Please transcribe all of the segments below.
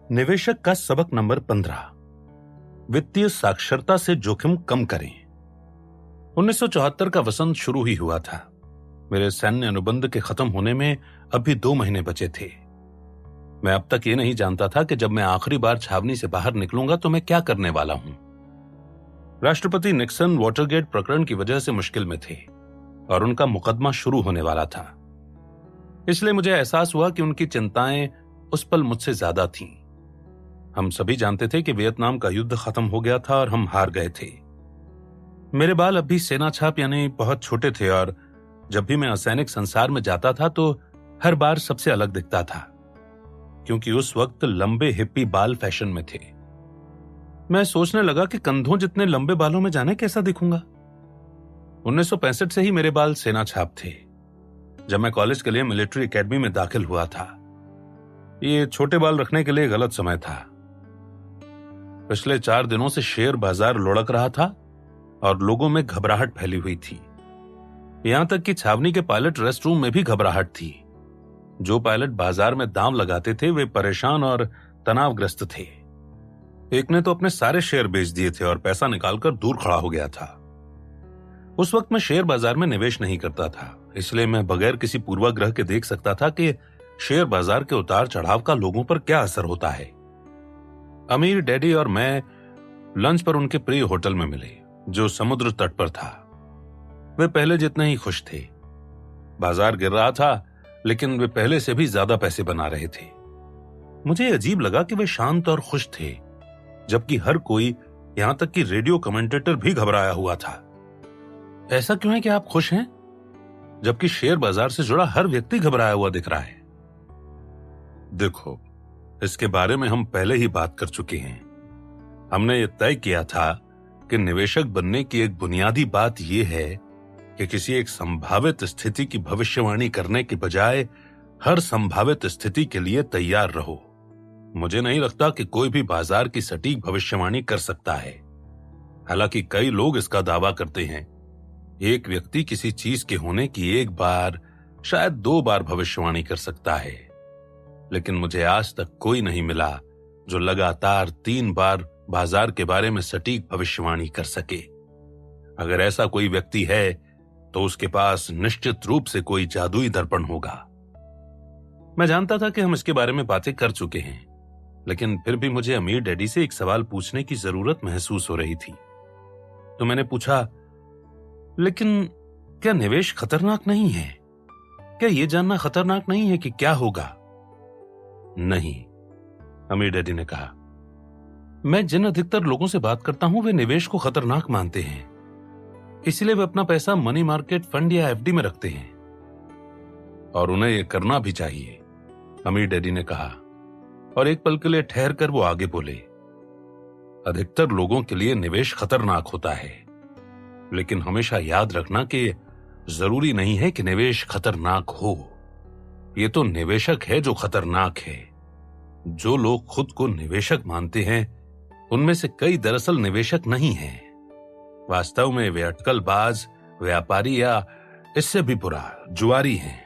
निवेशक का सबक नंबर 15। वित्तीय साक्षरता से जोखिम कम करें। 1974 का वसंत शुरू ही हुआ था। मेरे सैन्य अनुबंध के खत्म होने में अभी 2 महीने बचे थे। मैं अब तक ये नहीं जानता था कि जब मैं आखिरी बार छावनी से बाहर निकलूंगा तो मैं क्या करने वाला हूं। राष्ट्रपति निक्सन वाटरगेट प्रकरण की वजह से मुश्किल में थे और उनका मुकदमा शुरू होने वाला था। इसलिए मुझे एहसास हुआ कि उनकी चिंताएं उस पल मुझसे ज्यादा थीं। हम सभी जानते थे कि वियतनाम का युद्ध खत्म हो गया था और हम हार गए थे। मेरे बाल अब भी सेना छाप यानी बहुत छोटे थे और जब भी मैं असैनिक संसार में जाता था तो हर बार सबसे अलग दिखता था, क्योंकि उस वक्त लंबे हिप्पी बाल फैशन में थे। मैं सोचने लगा कि कंधों जितने लंबे बालों में जाने कैसा दिखूंगा। 1965 से ही मेरे बाल सेना छाप थे, जब मैं कॉलेज के लिए मिलिट्री एकेडमी में दाखिल हुआ था। ये छोटे बाल रखने के लिए गलत समय था। पिछले 4 दिनों से शेयर बाजार लुढ़क रहा था और लोगों में घबराहट फैली हुई थी। यहां तक कि छावनी के पायलट रेस्ट रूम में भी घबराहट थी। जो पायलट बाजार में दांव लगाते थे वे परेशान और तनावग्रस्त थे। एक ने तो अपने सारे शेयर बेच दिए थे और पैसा निकालकर दूर खड़ा हो गया था। उस वक्त मैं शेयर बाजार में निवेश नहीं करता था, इसलिए मैं बगैर किसी पूर्वाग्रह के देख सकता था कि शेयर बाजार के उतार चढ़ाव का लोगों पर क्या असर होता है। अमीर डैडी और मैं लंच पर उनके प्रिय होटल में मिले, जो समुद्र तट पर था। वे पहले जितने ही खुश थे। बाजार गिर रहा था, लेकिन वे पहले से भी ज्यादा पैसे बना रहे थे। मुझे अजीब लगा कि वे शांत और खुश थे, जबकि हर कोई, यहां तक कि रेडियो कमेंटेटर भी घबराया हुआ था। ऐसा क्यों है कि आप खुश हैं, जबकि शेयर बाजार से जुड़ा हर व्यक्ति घबराया हुआ दिख रहा है? देखो, इसके बारे में हम पहले ही बात कर चुके हैं। हमने ये तय किया था कि निवेशक बनने की एक बुनियादी बात यह है कि किसी एक संभावित स्थिति की भविष्यवाणी करने के बजाय हर संभावित स्थिति के लिए तैयार रहो। मुझे नहीं लगता कि कोई भी बाजार की सटीक भविष्यवाणी कर सकता है। हालांकि कई लोग इसका दावा करते हैं। एक व्यक्ति किसी चीज के होने की 1 बार, शायद 2 बार भविष्यवाणी कर सकता है, लेकिन मुझे आज तक कोई नहीं मिला जो लगातार 3 बार बाजार के बारे में सटीक भविष्यवाणी कर सके। अगर ऐसा कोई व्यक्ति है तो उसके पास निश्चित रूप से कोई जादुई दर्पण होगा। मैं जानता था कि हम इसके बारे में बातें कर चुके हैं, लेकिन फिर भी मुझे अमीर डैडी से एक सवाल पूछने की जरूरत महसूस हो रही थी। तो मैंने पूछा, लेकिन क्या निवेश खतरनाक नहीं है? क्या यह जानना खतरनाक नहीं है कि क्या होगा? नहीं, अमीर डैडी ने कहा। मैं जिन अधिकतर लोगों से बात करता हूं वे निवेश को खतरनाक मानते हैं, इसलिए वे अपना पैसा मनी मार्केट फंड या एफडी में रखते हैं, और उन्हें यह करना भी चाहिए, अमीर डैडी ने कहा। और एक पल के लिए ठहर कर वो आगे बोले, अधिकतर लोगों के लिए निवेश खतरनाक होता है, लेकिन हमेशा याद रखना कि जरूरी नहीं है कि निवेश खतरनाक हो। ये तो निवेशक है जो खतरनाक है। जो लोग खुद को निवेशक मानते हैं उनमें से कई दरअसल निवेशक नहीं हैं। वास्तव में वे अटकलबाज, व्यापारी या इससे भी बुरा जुआरी हैं।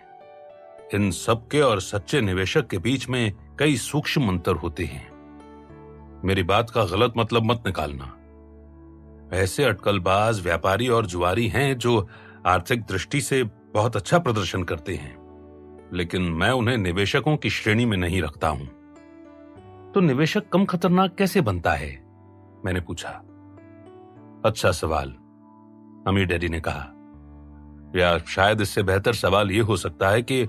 इन सबके और सच्चे निवेशक के बीच में कई सूक्ष्म अंतर होते हैं। मेरी बात का गलत मतलब मत निकालना। ऐसे अटकलबाज, व्यापारी और जुआरी हैं जो आर्थिक दृष्टि से बहुत अच्छा प्रदर्शन करते हैं, लेकिन मैं उन्हें निवेशकों की श्रेणी में नहीं रखता हूं। तो निवेशक कम खतरनाक कैसे बनता है? मैंने पूछा। अच्छा सवाल, अमीर डैडी ने कहा। या शायद इससे बेहतर सवाल यह हो सकता है कि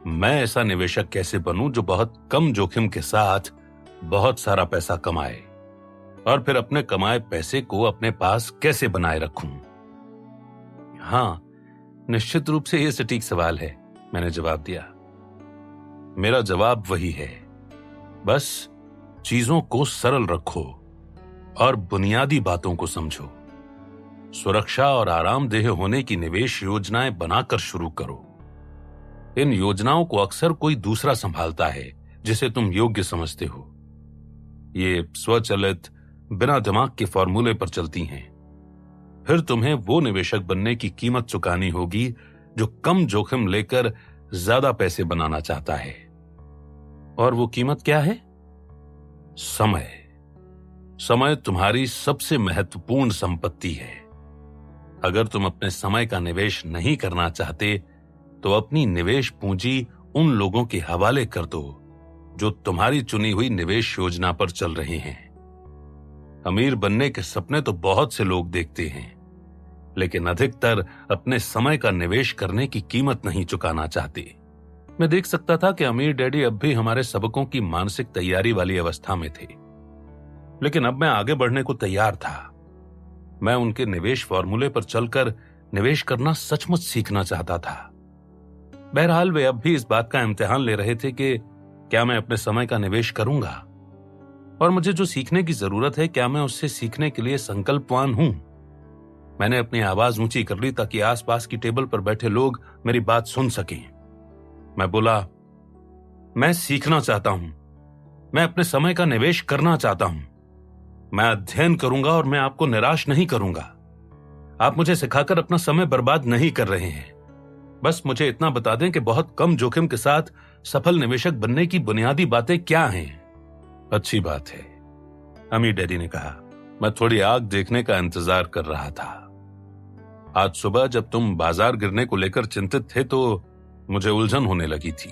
मैं ऐसा निवेशक कैसे बनूं जो बहुत कम जोखिम के साथ बहुत सारा पैसा कमाए, और फिर अपने कमाए पैसे को अपने पास कैसे बनाए रखूं? हां, निश्चित रूप से यह सटीक सवाल है, मैंने जवाब दिया। मेरा जवाब वही है, बस चीजों को सरल रखो और बुनियादी बातों को समझो। सुरक्षा और आरामदेह होने की निवेश योजनाएं बनाकर शुरू करो। इन योजनाओं को अक्सर कोई दूसरा संभालता है जिसे तुम योग्य समझते हो। ये स्वचालित, बिना दिमाग के फॉर्मूले पर चलती हैं। फिर तुम्हें वो निवेशक बनने की कीमत चुकानी होगी जो कम जोखिम लेकर ज्यादा पैसे बनाना चाहता है। और वो कीमत क्या है? समय समय तुम्हारी सबसे महत्वपूर्ण संपत्ति है। अगर तुम अपने समय का निवेश नहीं करना चाहते तो अपनी निवेश पूंजी उन लोगों के हवाले कर दो जो तुम्हारी चुनी हुई निवेश योजना पर चल रहे हैं। अमीर बनने के सपने तो बहुत से लोग देखते हैं, लेकिन अधिकतर अपने समय का निवेश करने की कीमत नहीं चुकाना चाहते। मैं देख सकता था कि अमीर डैडी अब भी हमारे सबकों की मानसिक तैयारी वाली अवस्था में थे, लेकिन अब मैं आगे बढ़ने को तैयार था। मैं उनके निवेश फॉर्मूले पर चलकर निवेश करना सचमुच सीखना चाहता था। बहरहाल वे अब भी इस बात का इम्तिहान ले रहे थे कि क्या मैं अपने समय का निवेश करूंगा, और मुझे जो सीखने की जरूरत है क्या मैं उससे सीखने के लिए संकल्पवान हूं। मैंने अपनी आवाज ऊंची कर ली ताकि आसपास की टेबल पर बैठे लोग मेरी बात सुन सकें। मैं बोला, मैं सीखना चाहता हूं, मैं अपने समय का निवेश करना चाहता हूं। मैं अध्ययन करूंगा और मैं आपको निराश नहीं करूंगा। आप मुझे सिखाकर अपना समय बर्बाद नहीं कर रहे हैं। बस मुझे इतना बता दें कि बहुत कम जोखिम के साथ सफल निवेशक बनने की बुनियादी बातें क्या हैं। अच्छी बात है, अमीर डैडी ने कहा। मैं थोड़ी आग देखने का इंतजार कर रहा था। आज सुबह जब तुम बाजार गिरने को लेकर चिंतित थे तो मुझे उलझन होने लगी थी।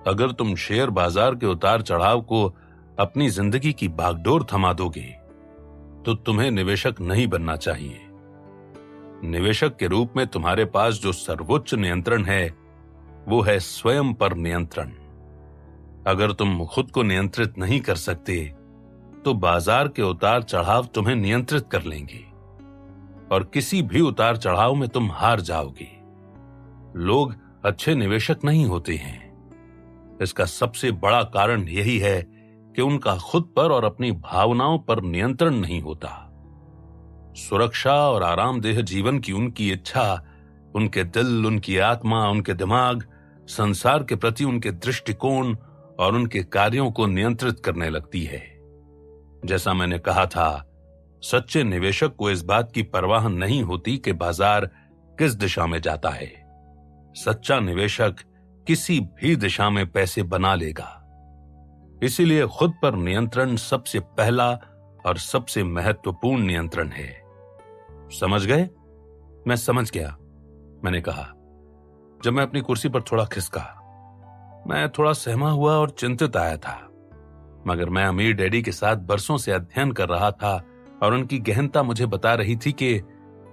अगर तुम शेयर बाजार के उतार चढ़ाव को अपनी जिंदगी की बागडोर थमा दोगे तो तुम्हें निवेशक नहीं बनना चाहिए। निवेशक के रूप में तुम्हारे पास जो सर्वोच्च नियंत्रण है वो है स्वयं पर नियंत्रण। अगर तुम खुद को नियंत्रित नहीं कर सकते तो बाजार के उतार चढ़ाव तुम्हें नियंत्रित कर लेंगे और किसी भी उतार चढ़ाव में तुम हार जाओगे। लोग अच्छे निवेशक नहीं होते हैं। इसका सबसे बड़ा कारण यही है कि उनका खुद पर और अपनी भावनाओं पर नियंत्रण नहीं होता। सुरक्षा और आरामदेह जीवन की उनकी इच्छा, उनके दिल, उनकी आत्मा, उनके दिमाग, संसार के प्रति उनके दृष्टिकोण और उनके कार्यों को नियंत्रित करने लगती है। जैसा मैंने कहा था, सच्चे निवेशक को इस बात की परवाह नहीं होती कि बाजार किस दिशा में जाता है। सच्चा निवेशक किसी भी दिशा में पैसे बना लेगा। इसीलिए खुद पर नियंत्रण सबसे पहला और सबसे महत्वपूर्ण नियंत्रण है। समझ गए? मैं समझ गया, मैंने कहा जब मैं अपनी कुर्सी पर थोड़ा खिसका। मैं थोड़ा सहमा हुआ और चिंतित आया था, मगर मैं अमीर डैडी के साथ बरसों से अध्ययन कर रहा था और उनकी गहनता मुझे बता रही थी कि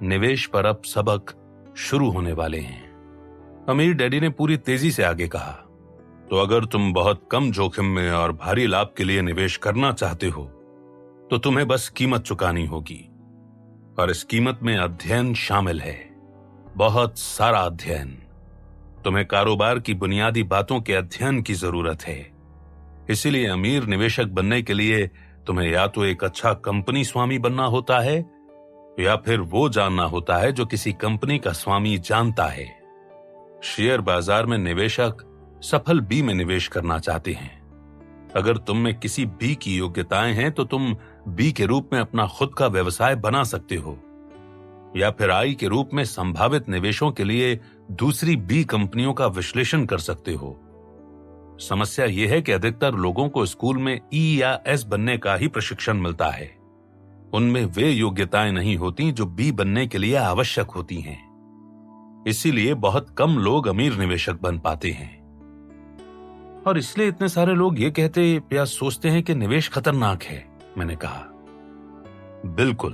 निवेश पर अब सबक शुरू होने वाले हैं। अमीर डैडी ने पूरी तेजी से आगे कहा, तो अगर तुम बहुत कम जोखिम में और भारी लाभ के लिए निवेश करना चाहते हो तो तुम्हें बस कीमत चुकानी होगी, और इस कीमत में अध्ययन शामिल है, बहुत सारा अध्ययन। तुम्हें कारोबार की बुनियादी बातों के अध्ययन की जरूरत है। इसीलिए अमीर निवेशक बनने के लिए तुम्हें या तो एक अच्छा कंपनी स्वामी बनना होता है या फिर वो जानना होता है जो किसी कंपनी का स्वामी जानता है। शेयर बाजार में निवेशक सफल बी में निवेश करना चाहते हैं। अगर तुम में किसी बी की योग्यताएं हैं तो तुम बी के रूप में अपना खुद का व्यवसाय बना सकते हो, या फिर आई के रूप में संभावित निवेशों के लिए दूसरी बी कंपनियों का विश्लेषण कर सकते हो। समस्या यह है कि अधिकतर लोगों को स्कूल में ई या एस बनने का ही प्रशिक्षण मिलता है। उनमें वे योग्यताएं नहीं होती जो बी बनने के लिए आवश्यक होती हैं। इसीलिए बहुत कम लोग अमीर निवेशक बन पाते हैं, और इसलिए इतने सारे लोग ये कहते या सोचते हैं कि निवेश खतरनाक है, मैंने कहा। बिल्कुल,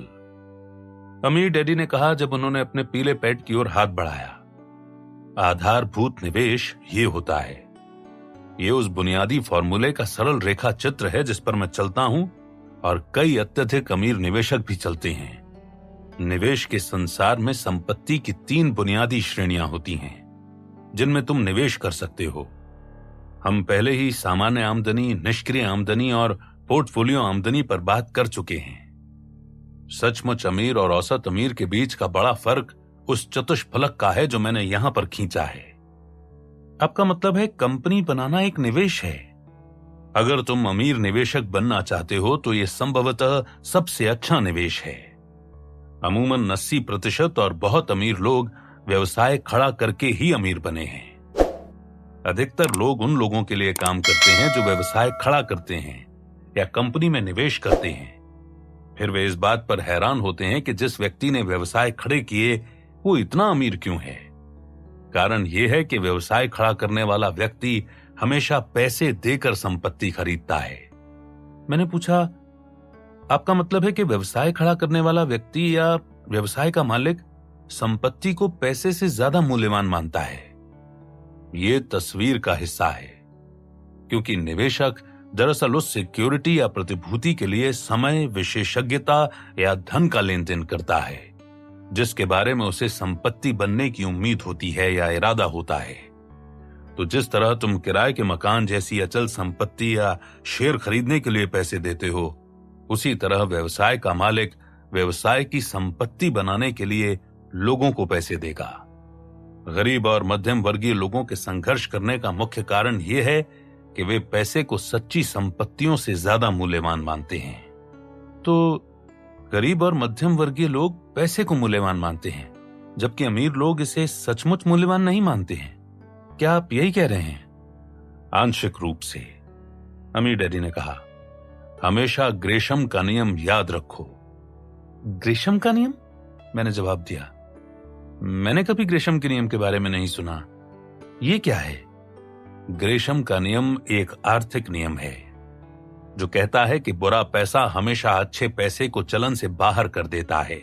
अमीर डैडी ने कहा जब उन्होंने अपने पीले पैड की ओर हाथ बढ़ाया। आधारभूत निवेश ये होता है। ये उस बुनियादी फॉर्मूले का सरल रेखा चित्र है जिस पर मैं चलता हूं और कई अत्यधिक अमीर निवेशक भी चलते हैं। निवेश के संसार में संपत्ति की 3 बुनियादी श्रेणियां होती हैं जिनमें तुम निवेश कर सकते हो। हम पहले ही सामान्य आमदनी, निष्क्रिय आमदनी और पोर्टफोलियो आमदनी पर बात कर चुके हैं। सचमुच अमीर और औसत अमीर के बीच का बड़ा फर्क उस चतुष्फलक का है जो मैंने यहां पर खींचा है। आपका मतलब है कंपनी बनाना एक निवेश है? अगर तुम अमीर निवेशक बनना चाहते हो तो यह संभवतः सबसे अच्छा निवेश है। अमूमन 80% और बहुत अमीर लोग व्यवसाय खड़ा करके ही अमीर बने हैं। अधिकतर लोग उन लोगों के लिए काम करते हैं जो व्यवसाय खड़ा करते हैं, या कंपनी में निवेश करते हैं, फिर वे इस बात पर हैरान होते हैं कि जिस व्यक्ति ने व्यवसाय खड़े किए वो इतना अमीर क्यों है। कारण यह है कि व्यवसाय खड़ा करने वाला व्यक्ति हमेशा पैसे देकर संपत्ति खरीदता है। मैंने पूछा, आपका मतलब है कि व्यवसाय खड़ा करने वाला व्यक्ति या व्यवसाय का मालिक संपत्ति को पैसे से ज्यादा मूल्यवान मानता है? यह तस्वीर का हिस्सा है, क्योंकि निवेशक दरअसल उस सिक्योरिटी या प्रतिभूति के लिए समय, विशेषज्ञता या धन का लेन देन करता है जिसके बारे में उसे संपत्ति बनने की उम्मीद होती है या इरादा होता है। तो जिस तरह तुम किराए के मकान जैसी अचल संपत्ति या शेयर खरीदने के लिए पैसे देते हो, उसी तरह व्यवसाय का मालिक व्यवसाय की संपत्ति बनाने के लिए लोगों को पैसे देगा। गरीब और मध्यम वर्गीय लोगों के संघर्ष करने का मुख्य कारण यह है कि वे पैसे को सच्ची संपत्तियों से ज्यादा मूल्यवान मानते हैं। तो गरीब और मध्यम वर्गीय लोग पैसे को मूल्यवान मानते हैं, जबकि अमीर लोग इसे सचमुच मूल्यवान नहीं मानते हैं। क्या आप यही कह रहे हैं? आंशिक रूप से, अमीर डैडी ने कहा। हमेशा ग्रेशम का नियम याद रखो। ग्रेशम का नियम? मैंने जवाब दिया, मैंने कभी ग्रेशम के नियम के बारे में नहीं सुना। ये क्या है? ग्रेशम का नियम एक आर्थिक नियम है जो कहता है कि बुरा पैसा हमेशा अच्छे पैसे को चलन से बाहर कर देता है।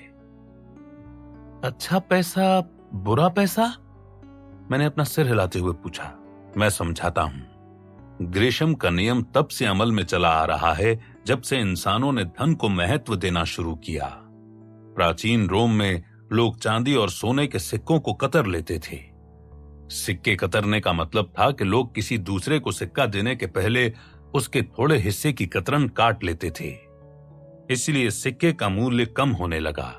अच्छा पैसा, बुरा पैसा? मैंने अपना सिर हिलाते हुए पूछा। मैं समझाता हूं। ग्रेशम का नियम तब से अमल में चला आ रहा है जब से इंसानों ने धन को महत्व देना शुरू किया। प्राचीन रोम में लोग चांदी और सोने के सिक्कों को कतर लेते थे। सिक्के कतरने का मतलब था कि लोग किसी दूसरे को सिक्का देने के पहले उसके थोड़े हिस्से की कतरन काट लेते थे। इसलिए सिक्के का मूल्य कम होने लगा।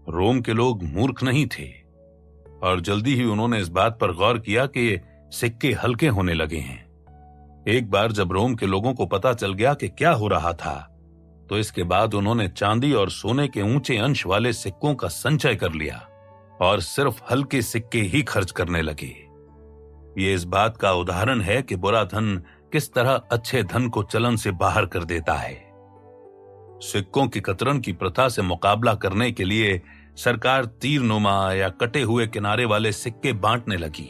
रोम के लोग मूर्ख नहीं थे और जल्दी ही उन्होंने इस बात पर गौर किया कि सिक्के हल्के होने लगे हैं। एक बार जब रोम के लोगों को पता चल गया कि क्या हो रहा था, तो इसके बाद उन्होंने चांदी और सोने के ऊंचे अंश वाले सिक्कों का संचय कर लिया और सिर्फ हल्के सिक्के ही खर्च करने लगे। ये इस बात का उदाहरण है कि बुरा धन किस तरह अच्छे धन को चलन से बाहर कर देता है। सिक्कों की कतरन की प्रथा से मुकाबला करने के लिए सरकार तीरनुमा या कटे हुए किनारे वाले सिक्के बांटने लगी।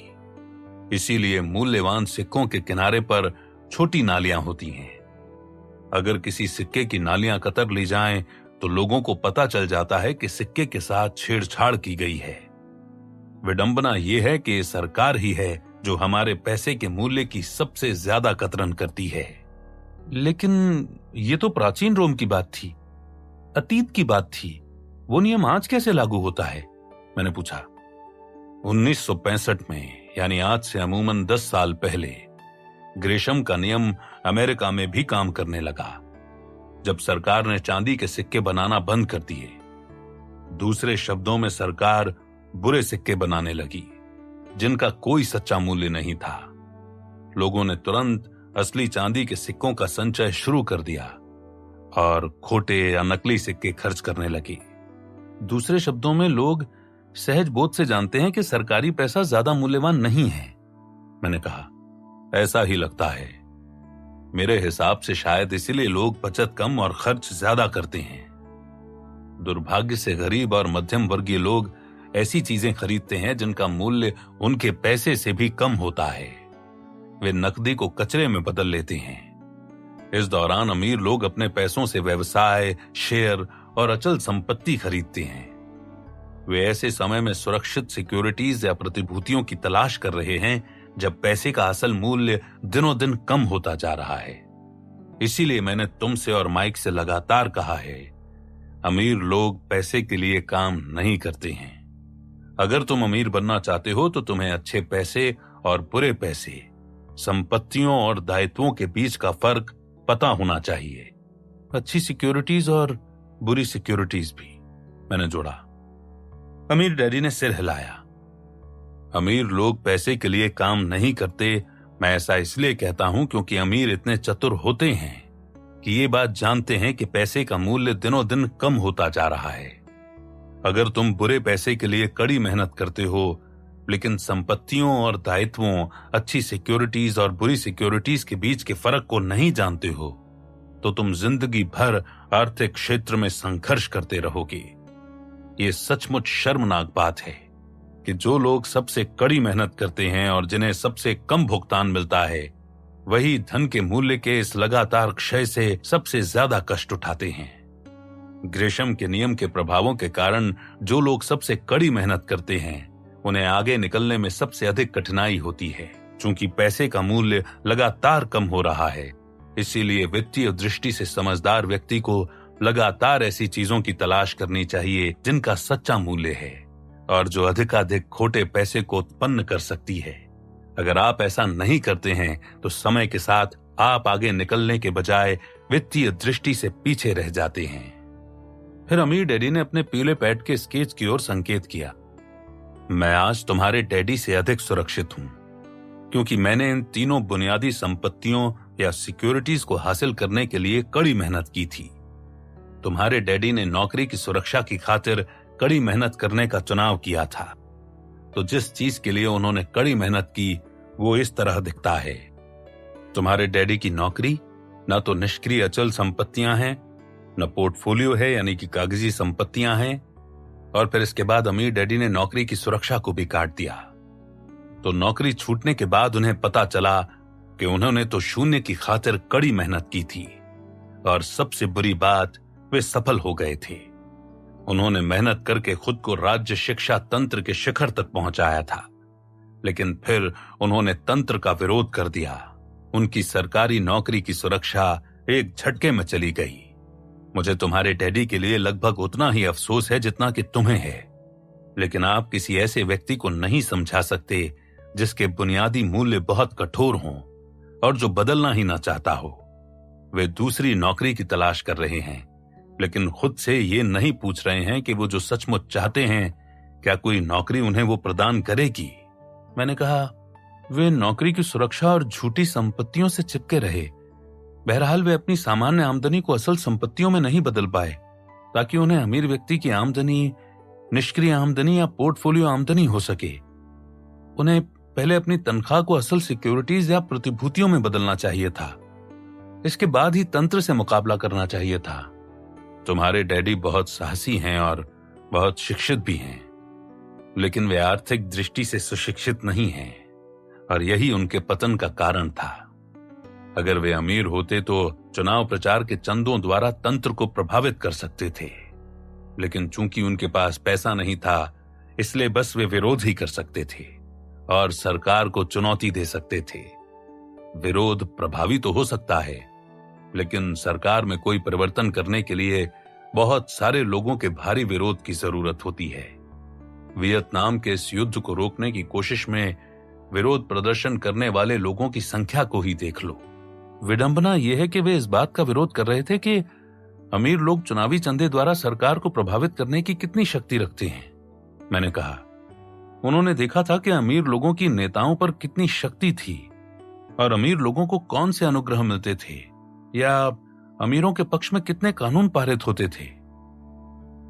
इसीलिए मूल्यवान सिक्कों के किनारे पर छोटी नालियां होती हैं। अगर किसी सिक्के की नालियां कतर ली जाएं, तो लोगों को पता चल जाता है कि सिक्के के साथ छेड़छाड़ की गई है। विडंबना यह है कि सरकार ही है जो हमारे पैसे के मूल्य की सबसे ज्यादा कतरन करती है। लेकिन ये तो प्राचीन रोम की बात थी, अतीत की बात थी। वो नियम आज कैसे लागू होता है? मैंने पूछा। 1965 में, यानी आज से अमूमन 10 साल पहले, ग्रेशम का नियम अमेरिका में भी काम करने लगा, जब सरकार ने चांदी के सिक्के बनाना बंद कर दिए। दूसरे शब्दों में, सरकार बुरे सिक्के बनाने लगी जिनका कोई सच्चा मूल्य नहीं था। लोगों ने तुरंत असली चांदी के सिक्कों का संचय शुरू कर दिया और खोटे या नकली सिक्के खर्च करने लगे। दूसरे शब्दों में, लोग सहज बोध से जानते हैं कि सरकारी पैसा ज्यादा मूल्यवान नहीं है। मैंने कहा, ऐसा ही लगता है। मेरे हिसाब से शायद इसीलिए लोग बचत कम और खर्च ज्यादा करते हैं। दुर्भाग्य से गरीब और मध्यम वर्गीय लोग ऐसी चीजें खरीदते हैं जिनका मूल्य उनके पैसे से भी कम होता है। वे नकदी को कचरे में बदल लेते हैं। इस दौरान अमीर लोग अपने पैसों से व्यवसाय, शेयर और अचल संपत्ति खरीदते हैं। वे ऐसे समय में सुरक्षित सिक्योरिटीज या प्रतिभूतियों की तलाश कर रहे हैं जब पैसे का असल मूल्य दिनों दिन कम होता जा रहा है। इसीलिए मैंने तुमसे और माइक से लगातार कहा है, अमीर लोग पैसे के लिए काम नहीं करते हैं। अगर तुम अमीर बनना चाहते हो तो तुम्हें अच्छे पैसे और बुरे पैसे, संपत्तियों और दायित्वों के बीच का फर्क पता होना चाहिए। अच्छी सिक्योरिटीज और बुरी सिक्योरिटीज भी, मैंने जोड़ा। अमीर डैडी ने सिर हिलाया। अमीर लोग पैसे के लिए काम नहीं करते, मैं ऐसा इसलिए कहता हूं क्योंकि अमीर इतने चतुर होते हैं कि ये बात जानते हैं कि पैसे का मूल्य दिनों दिन कम होता जा रहा है। अगर तुम बुरे पैसे के लिए कड़ी मेहनत करते हो, लेकिन संपत्तियों और दायित्वों, अच्छी सिक्योरिटीज और बुरी सिक्योरिटीज के बीच के फर्क को नहीं जानते हो, तो तुम जिंदगी भर आर्थिक क्षेत्र में संघर्ष करते रहोगे। ये सचमुच शर्मनाक बात है कि जो लोग सबसे कड़ी मेहनत करते हैं और जिन्हें सबसे कम भुगतान मिलता है, वही धन के मूल्य के इस लगातार क्षय से सबसे ज्यादा कष्ट उठाते हैं। ग्रेशम के नियम के प्रभावों के कारण जो लोग सबसे कड़ी मेहनत करते हैं, उन्हें आगे निकलने में सबसे अधिक कठिनाई होती है। चूंकि पैसे का मूल्य लगातार कम हो रहा है, इसीलिए वित्तीय दृष्टि से समझदार व्यक्ति को लगातार ऐसी चीजों की तलाश करनी चाहिए जिनका सच्चा मूल्य है और जो अधिकाधिक खोटे पैसे को उत्पन्न कर सकती है। अगर आप ऐसा नहीं करते हैं तो समय के साथ आप आगे निकलने के बजाय वित्तीय दृष्टि से पीछे रह जाते हैं। फिर अमीर डैडी ने अपने पीले पैड के स्केच की ओर संकेत किया। मैं आज तुम्हारे डैडी से अधिक सुरक्षित हूं, क्योंकि मैंने इन तीनों बुनियादी संपत्तियों या सिक्योरिटीज को हासिल करने के लिए कड़ी मेहनत की थी। तुम्हारे डैडी ने नौकरी की सुरक्षा की खातिर कड़ी मेहनत करने का चुनाव किया था, तो जिस चीज के लिए उन्होंने कड़ी मेहनत की वो इस तरह दिखता है। तुम्हारे डैडी की नौकरी न तो निष्क्रिय अचल संपत्तियां हैं, न पोर्टफोलियो है यानी कि कागजी संपत्तियां हैं, और फिर इसके बाद अमीर डैडी ने नौकरी की सुरक्षा को भी काट दिया। तो नौकरी छूटने के बाद उन्हें पता चला कि उन्होंने तो शून्य की खातिर कड़ी मेहनत की थी, और सबसे बुरी बात, वे सफल हो गए थे। उन्होंने मेहनत करके खुद को राज्य शिक्षा तंत्र के शिखर तक पहुंचाया था, लेकिन फिर उन्होंने तंत्र का विरोध कर दिया। उनकी सरकारी नौकरी की सुरक्षा एक झटके में चली गई। मुझे तुम्हारे डैडी के लिए लगभग उतना ही अफसोस है जितना कि तुम्हें है, लेकिन आप किसी ऐसे व्यक्ति को नहीं समझा सकते जिसके बुनियादी मूल्य बहुत कठोर हों और जो बदलना ही ना चाहता हो। वे दूसरी नौकरी की तलाश कर रहे हैं, लेकिन खुद से ये नहीं पूछ रहे हैं कि वो जो सचमुच चाहते हैं, क्या कोई नौकरी उन्हें वो प्रदान करेगी। मैंने कहा, वे नौकरी की सुरक्षा और झूठी संपत्तियों से चिपके रहे। बहरहाल वे अपनी सामान्य आमदनी को असल संपत्तियों में नहीं बदल पाए, ताकि उन्हें अमीर व्यक्ति की आमदनी, निष्क्रिय आमदनी या पोर्टफोलियो आमदनी हो सके। उन्हें पहले अपनी तनख्वाह को असल सिक्योरिटीज या प्रतिभूतियों में बदलना चाहिए था। इसके बाद ही तंत्र से मुकाबला करना चाहिए था। तुम्हारे डैडी बहुत साहसी हैं और बहुत शिक्षित भी हैं, लेकिन वे आर्थिक दृष्टि से सुशिक्षित नहीं हैं, और यही उनके पतन का कारण था। अगर वे अमीर होते तो चुनाव प्रचार के चंदों द्वारा तंत्र को प्रभावित कर सकते थे, लेकिन चूंकि उनके पास पैसा नहीं था, इसलिए बस वे विरोध ही कर सकते थे और सरकार को चुनौती दे सकते थे। विरोध प्रभावी तो हो सकता है, लेकिन सरकार में कोई परिवर्तन करने के लिए बहुत सारे लोगों के भारी विरोध की जरूरत होती है। वियतनाम के इस युद्ध को रोकने की कोशिश में विरोध प्रदर्शन करने वाले लोगों की संख्या को ही देख लो। विडंबना यह है कि वे इस बात का विरोध कर रहे थे कि अमीर लोग चुनावी चंदे द्वारा सरकार को प्रभावित करने की कितनी शक्ति रखते हैं। मैंने कहा, उन्होंने देखा था कि अमीर लोगों की नेताओं पर कितनी शक्ति थी और अमीर लोगों को कौन से अनुग्रह मिलते थे या अमीरों के पक्ष में कितने कानून पारित होते थे।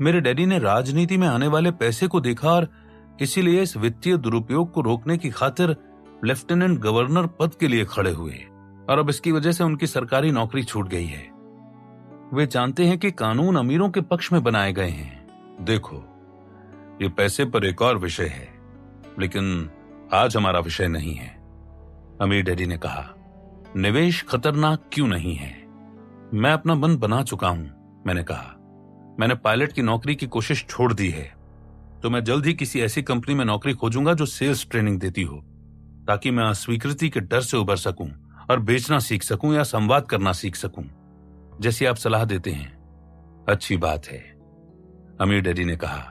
मेरे डैडी ने राजनीति में आने वाले पैसे को देखा और इसीलिए इस वित्तीय दुरुपयोग को रोकने की खातिर लेफ्टिनेंट गवर्नर पद के लिए खड़े हुए, और अब इसकी वजह से उनकी सरकारी नौकरी छूट गई है। वे जानते हैं कि कानून अमीरों के पक्ष में बनाए गए हैं। देखो, ये पैसे पर एक और विषय है, लेकिन आज हमारा विषय नहीं है। अमीर डैडी ने कहा, निवेश खतरनाक क्यों नहीं है? मैं अपना मन बना चुका हूं। मैंने कहा, मैंने पायलट की नौकरी की कोशिश छोड़ दी है, तो मैं जल्द ही किसी ऐसी कंपनी में नौकरी खोजूंगा जो सेल्स ट्रेनिंग देती हो, ताकि मैं अस्वीकृति के डर से उबर सकूं और बेचना सीख सकूं या संवाद करना सीख सकूं, जैसी आप सलाह देते हैं। अच्छी बात है, अमीर डैडी ने कहा।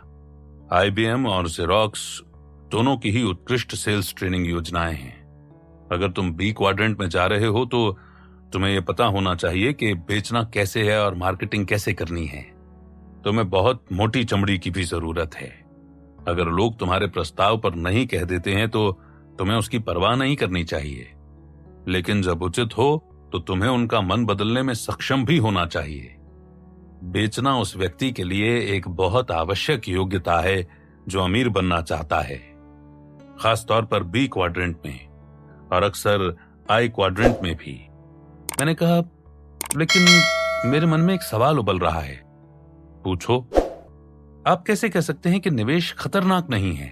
IBM और जेरोक्स दोनों की ही उत्कृष्ट सेल्स ट्रेनिंग योजनाएं हैं। अगर तुम B क्वाड्रेंट में जा रहे हो तो तुम्हें यह पता होना चाहिए कि बेचना कैसे है और मार्केटिंग कैसे करनी है। तुम्हें बहुत मोटी चमड़ी की भी जरूरत है। अगर लोग तुम्हारे प्रस्ताव पर नहीं कह देते हैं तो तुम्हें उसकी परवाह नहीं करनी चाहिए, लेकिन जब उचित हो तो तुम्हें उनका मन बदलने में सक्षम भी होना चाहिए। बेचना उस व्यक्ति के लिए एक बहुत आवश्यक योग्यता है जो अमीर बनना चाहता है, खासतौर पर B क्वाड्रेंट में और अक्सर I क्वाड्रेंट में भी। मैंने कहा, लेकिन मेरे मन में एक सवाल उबल रहा है। पूछो। आप कैसे कह सकते हैं कि निवेश खतरनाक नहीं है,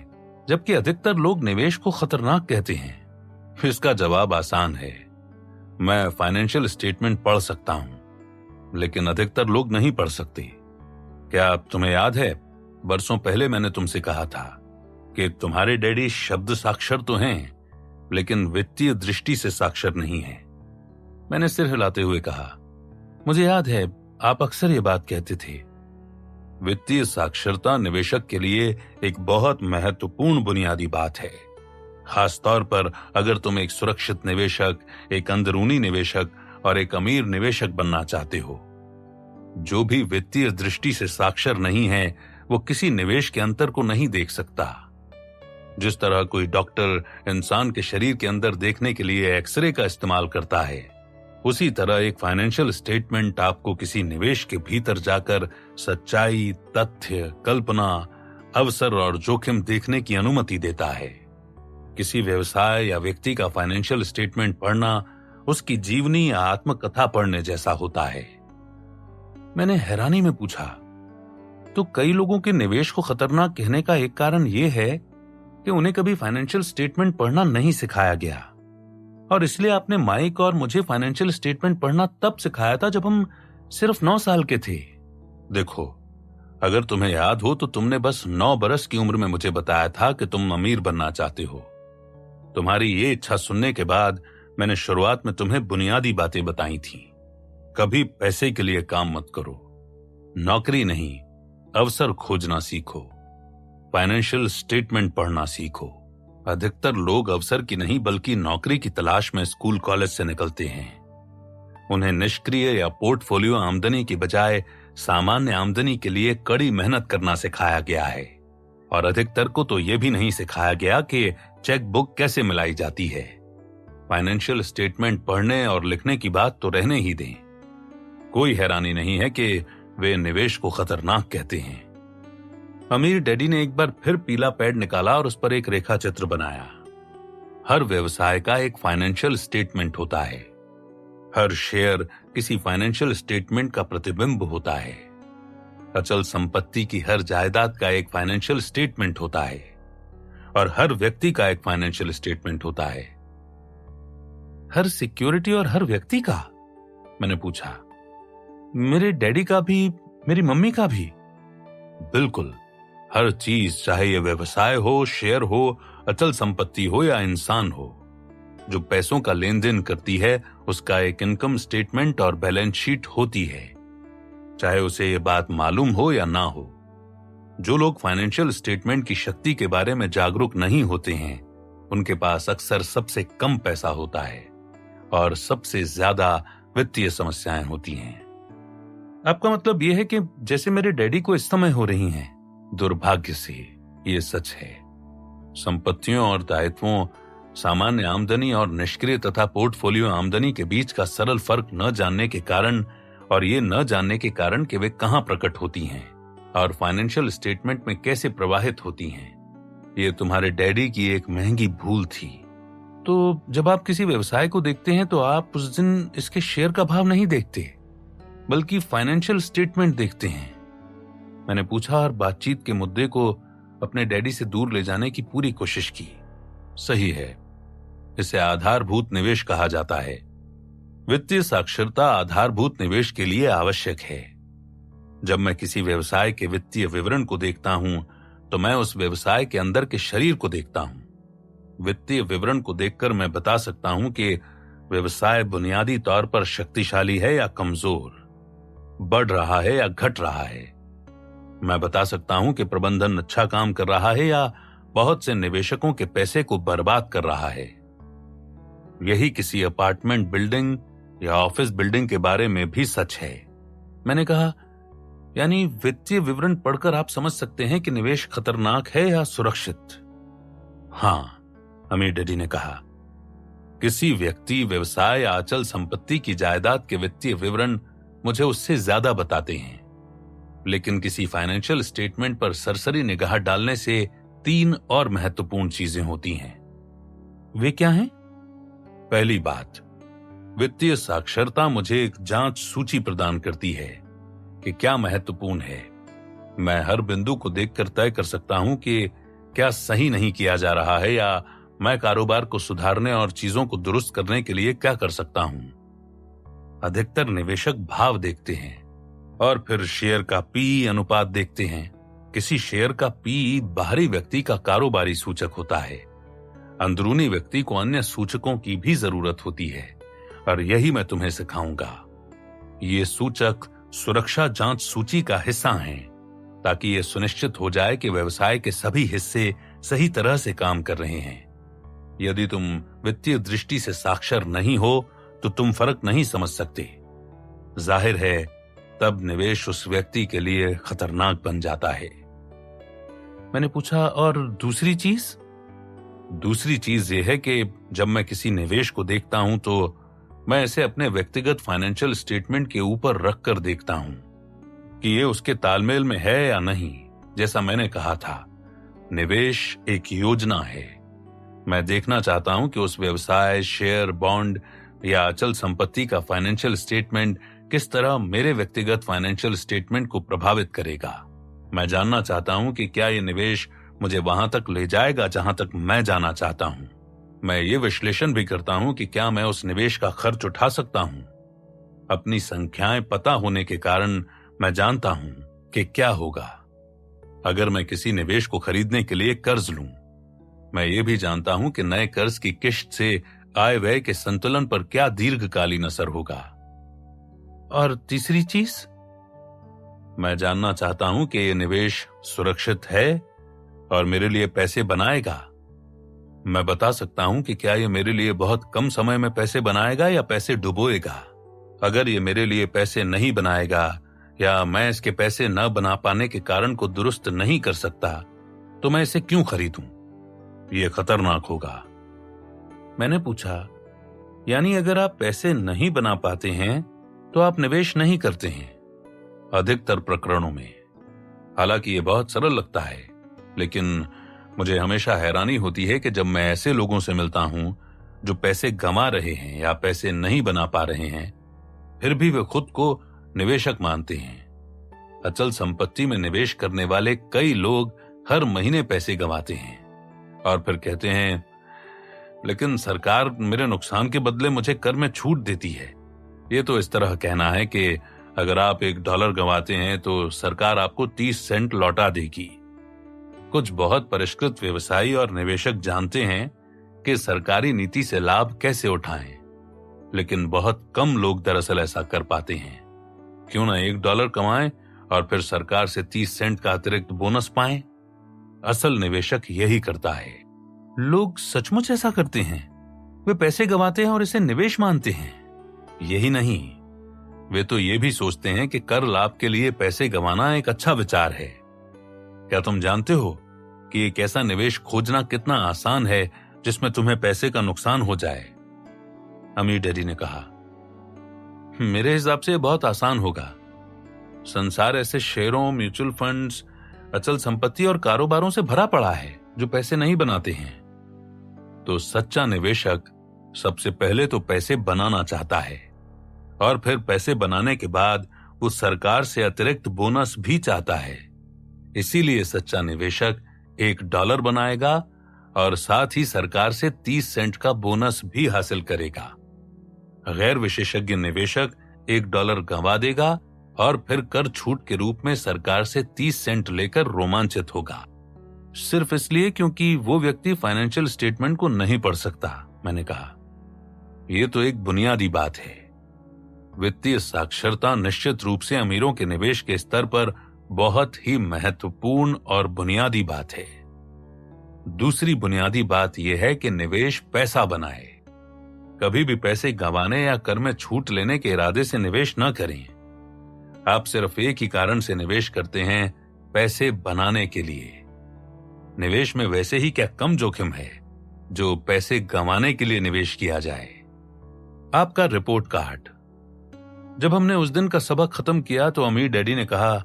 जबकि अधिकतर लोग निवेश को खतरनाक कहते हैं? इसका जवाब आसान है। मैं फाइनेंशियल स्टेटमेंट पढ़ सकता हूं, लेकिन अधिकतर लोग नहीं पढ़ सकते। क्या तुम्हें याद है, बरसों पहले मैंने तुमसे कहा था कि तुम्हारे डैडी शब्द साक्षर तो हैं, लेकिन वित्तीय दृष्टि से साक्षर नहीं है। मैंने सिर हिलाते हुए कहा, मुझे याद है, आप अक्सर ये बात कहते थे। वित्तीय साक्षरता निवेशक के लिए एक बहुत महत्वपूर्ण बुनियादी बात है, खासतौर पर अगर तुम एक सुरक्षित निवेशक, एक अंदरूनी निवेशक और एक अमीर निवेशक बनना चाहते हो। जो भी वित्तीय दृष्टि से साक्षर नहीं है, वो किसी निवेश के अंतर को नहीं देख सकता। जिस तरह कोई डॉक्टर इंसान के शरीर के अंदर देखने के लिए एक्सरे का इस्तेमाल करता है, उसी तरह एक फाइनेंशियल स्टेटमेंट आपको किसी निवेश के भीतर जाकर सच्चाई, तथ्य, कल्पना, अवसर और जोखिम देखने की अनुमति देता है। किसी व्यवसाय या व्यक्ति का फाइनेंशियल स्टेटमेंट पढ़ना उसकी जीवनी या आत्मकथा पढ़ने जैसा होता है। मैंने हैरानी में पूछा, तो कई लोगों के निवेश को खतरनाक कहने का एक कारण यह है कि उन्हें कभी फाइनेंशियल स्टेटमेंट पढ़ना नहीं सिखाया गया, और इसलिए आपने माइक और मुझे फाइनेंशियल स्टेटमेंट पढ़ना तब सिखाया था जब हम सिर्फ 9 साल के थे। देखो, अगर तुम्हें याद हो तो तुमने बस 9 बरस की उम्र में मुझे बताया था कि तुम अमीर बनना चाहते हो। तुम्हारी ये इच्छा सुनने के बाद मैंने शुरुआत में तुम्हें बुनियादी बातें बताई थी। कभी पैसे के लिए काम मत करो, नौकरी नहीं, अवसर खोजना सीखो, फाइनेंशियल स्टेटमेंट पढ़ना सीखो। अधिकतर लोग अवसर की नहीं बल्कि नौकरी की तलाश में स्कूल कॉलेज से निकलते हैं। उन्हें निष्क्रिय या पोर्टफोलियो आमदनी की बजाय सामान्य आमदनी के लिए कड़ी मेहनत करना सिखाया गया है, और अधिकतर को तो यह भी नहीं सिखाया गया कि चेक बुक कैसे मिलाई जाती है। फाइनेंशियल स्टेटमेंट पढ़ने और लिखने की बात तो रहने ही दें। कोई हैरानी नहीं है कि वे निवेश को खतरनाक कहते हैं। अमीर डैडी ने एक बार फिर पीला पैड निकाला और उस पर एक रेखा चित्र बनाया। हर व्यवसाय का एक फाइनेंशियल स्टेटमेंट होता है। हर शेयर किसी फाइनेंशियल स्टेटमेंट का प्रतिबिंब होता है। अचल संपत्ति की हर जायदाद का एक फाइनेंशियल स्टेटमेंट होता है, और हर व्यक्ति का एक फाइनेंशियल स्टेटमेंट होता है। हर सिक्योरिटी और हर व्यक्ति का? मैंने पूछा। मेरे डैडी का भी, मेरी मम्मी का भी? बिल्कुल, हर चीज, चाहे यह व्यवसाय हो, शेयर हो, अचल संपत्ति हो या इंसान हो, जो पैसों का लेन देन करती है, उसका एक इनकम स्टेटमेंट और बैलेंस शीट होती है, चाहे उसे यह बात मालूम हो या ना हो। जो लोग फाइनेंशियल स्टेटमेंट की शक्ति के बारे में जागरूक नहीं होते हैं, उनके पास अक्सर सबसे कम पैसा होता है और सबसे ज्यादा वित्तीय समस्याएं होती हैं। आपका मतलब यह है कि जैसे मेरे डैडी को इस समय हो रही हैं? दुर्भाग्य से ये सच है। संपत्तियों और दायित्वों, सामान्य आमदनी और निष्क्रिय तथा पोर्टफोलियो आमदनी के बीच का सरल फर्क न जानने के कारण, और ये न जानने के कारण कि वे कहां प्रकट होती हैं और फाइनेंशियल स्टेटमेंट में कैसे प्रवाहित होती हैं, ये तुम्हारे डैडी की एक महंगी भूल थी। तो जब आप किसी व्यवसाय को देखते हैं तो आप उस दिन इसके शेयर का भाव नहीं देखते, बल्कि फाइनेंशियल स्टेटमेंट देखते हैं। मैंने पूछा और बातचीत के मुद्दे को अपने डैडी से दूर ले जाने की पूरी कोशिश की। सही है, इसे आधारभूत निवेश कहा जाता है। वित्तीय साक्षरता आधारभूत निवेश के लिए आवश्यक है। जब मैं किसी व्यवसाय के वित्तीय विवरण को देखता हूं, तो मैं उस व्यवसाय के अंदर के शरीर को देखता हूं। वित्तीय विवरण को देखकर मैं बता सकता हूं कि व्यवसाय बुनियादी तौर पर शक्तिशाली है या कमजोर, बढ़ रहा है या घट रहा है। मैं बता सकता हूं कि प्रबंधन अच्छा काम कर रहा है या बहुत से निवेशकों के पैसे को बर्बाद कर रहा है। यही किसी अपार्टमेंट बिल्डिंग या ऑफिस बिल्डिंग के बारे में भी सच है। मैंने कहा, यानी वित्तीय विवरण पढ़कर आप समझ सकते हैं कि निवेश खतरनाक है या सुरक्षित? हां, अमीर डैडी ने कहा। किसी व्यक्ति, व्यवसाय या अचल संपत्ति की जायदाद के वित्तीय विवरण मुझे उससे ज्यादा बताते हैं, लेकिन किसी फाइनेंशियल स्टेटमेंट पर सरसरी निगाह डालने से 3 और महत्वपूर्ण चीजें होती हैं। वे क्या हैं? पहली बात, वित्तीय साक्षरता मुझे एक जांच सूची प्रदान करती है कि क्या महत्वपूर्ण है। मैं हर बिंदु को देखकर तय कर सकता हूं कि क्या सही नहीं किया जा रहा है या मैं कारोबार को सुधारने और चीजों को दुरुस्त करने के लिए क्या कर सकता हूं। अधिकतर निवेशक भाव देखते हैं और फिर शेयर का पी अनुपात देखते हैं। किसी शेयर का पी बाहरी व्यक्ति का कारोबारी सूचक होता है। अंदरूनी व्यक्ति को अन्य सूचकों की भी जरूरत होती है और यही मैं तुम्हें सिखाऊंगा। ये सूचक सुरक्षा जांच सूची का हिस्सा हैं, ताकि यह सुनिश्चित हो जाए कि व्यवसाय के सभी हिस्से सही तरह से काम कर रहे हैं। यदि तुम वित्तीय दृष्टि से साक्षर नहीं हो तो तुम फर्क नहीं समझ सकते। जाहिर है, तब निवेश उस व्यक्ति के लिए खतरनाक बन जाता है। मैंने पूछा, और दूसरी चीज? दूसरी चीज यह है कि जब मैं किसी निवेश को देखता हूं तो मैं इसे अपने व्यक्तिगत फाइनेंशियल स्टेटमेंट के ऊपर रखकर देखता हूं कि ये उसके तालमेल में है या नहीं। जैसा मैंने कहा था, निवेश एक योजना है। मैं देखना चाहता हूं कि उस व्यवसाय, शेयर, बॉन्ड या अचल संपत्ति का फाइनेंशियल स्टेटमेंट किस तरह मेरे व्यक्तिगत फाइनेंशियल स्टेटमेंट को प्रभावित करेगा। मैं जानना चाहता हूं कि क्या ये निवेश मुझे वहां तक ले जाएगा जहां तक मैं जाना चाहता हूं। मैं ये विश्लेषण भी करता हूं कि क्या मैं उस निवेश का खर्च उठा सकता हूं। अपनी संख्याएं पता होने के कारण मैं जानता हूं कि क्या होगा अगर मैं किसी निवेश को खरीदने के लिए कर्ज लूं। मैं ये भी जानता हूं कि नए कर्ज की किश्त से आय व्यय के संतुलन पर क्या दीर्घकालीन असर होगा। और तीसरी चीज, मैं जानना चाहता हूं कि यह निवेश सुरक्षित है और मेरे लिए पैसे बनाएगा। मैं बता सकता हूं कि क्या यह मेरे लिए बहुत कम समय में पैसे बनाएगा या पैसे डुबोएगा। अगर यह मेरे लिए पैसे नहीं बनाएगा या मैं इसके पैसे न बना पाने के कारण को दुरुस्त नहीं कर सकता, तो मैं इसे क्यों खरीदूं? यह खतरनाक होगा। मैंने पूछा, यानी अगर आप पैसे नहीं बना पाते हैं तो आप निवेश नहीं करते हैं? अधिकतर प्रकरणों में। हालांकि यह बहुत सरल लगता है, लेकिन मुझे हमेशा हैरानी होती है कि जब मैं ऐसे लोगों से मिलता हूं जो पैसे गंवा रहे हैं या पैसे नहीं बना पा रहे हैं, फिर भी वे खुद को निवेशक मानते हैं। अचल संपत्ति में निवेश करने वाले कई लोग हर महीने पैसे गंवाते हैं और फिर कहते हैं, लेकिन सरकार मेरे नुकसान के बदले मुझे कर में छूट देती है। ये तो इस तरह कहना है कि अगर आप $1 गंवाते हैं तो सरकार आपको 30 सेंट लौटा देगी। कुछ बहुत परिष्कृत व्यवसायी और निवेशक जानते हैं कि सरकारी नीति से लाभ कैसे उठाएं, लेकिन बहुत कम लोग दरअसल ऐसा कर पाते हैं। क्यों ना $1 कमाएं और फिर सरकार से 30 सेंट का अतिरिक्त बोनस पाएं। असल निवेशक यही करता है। लोग सचमुच ऐसा करते हैं। वे पैसे गंवाते हैं और इसे निवेश मानते हैं। यही नहीं, वे तो ये भी सोचते हैं कि कर लाभ के लिए पैसे गंवाना एक अच्छा विचार है। क्या तुम जानते हो कि एक ऐसा निवेश खोजना कितना आसान है जिसमें तुम्हें पैसे का नुकसान हो जाए? अमीर डैडी ने कहा, मेरे हिसाब से बहुत आसान होगा। संसार ऐसे शेयरों, म्यूचुअल फंड्स, अचल संपत्ति और कारोबारों से भरा पड़ा है जो पैसे नहीं बनाते हैं। तो सच्चा निवेशक सबसे पहले तो पैसे बनाना चाहता है और फिर पैसे बनाने के बाद वो सरकार से अतिरिक्त बोनस भी चाहता है। इसीलिए सच्चा निवेशक $1 बनाएगा और साथ ही सरकार से 30 सेंट का बोनस भी हासिल करेगा। गैर विशेषज्ञ निवेशक $1 गंवा देगा और फिर कर छूट के रूप में सरकार से 30 सेंट लेकर रोमांचित होगा, सिर्फ इसलिए क्योंकि वो व्यक्ति फाइनेंशियल स्टेटमेंट को नहीं पढ़ सकता। मैंने कहा, यह तो एक बुनियादी बात है। वित्तीय साक्षरता निश्चित रूप से अमीरों के निवेश के स्तर पर बहुत ही महत्वपूर्ण और बुनियादी बात है। दूसरी बुनियादी बात यह है कि निवेश पैसा बनाए। कभी भी पैसे गंवाने या कर में छूट लेने के इरादे से निवेश न करें। आप सिर्फ एक ही कारण से निवेश करते हैं, पैसे बनाने के लिए। निवेश में वैसे ही क्या कम जोखिम है जो पैसे गंवाने के लिए निवेश किया जाए। आपका रिपोर्ट कार्ड। जब हमने उस दिन का सबक खत्म किया तो अमीर डैडी ने कहा,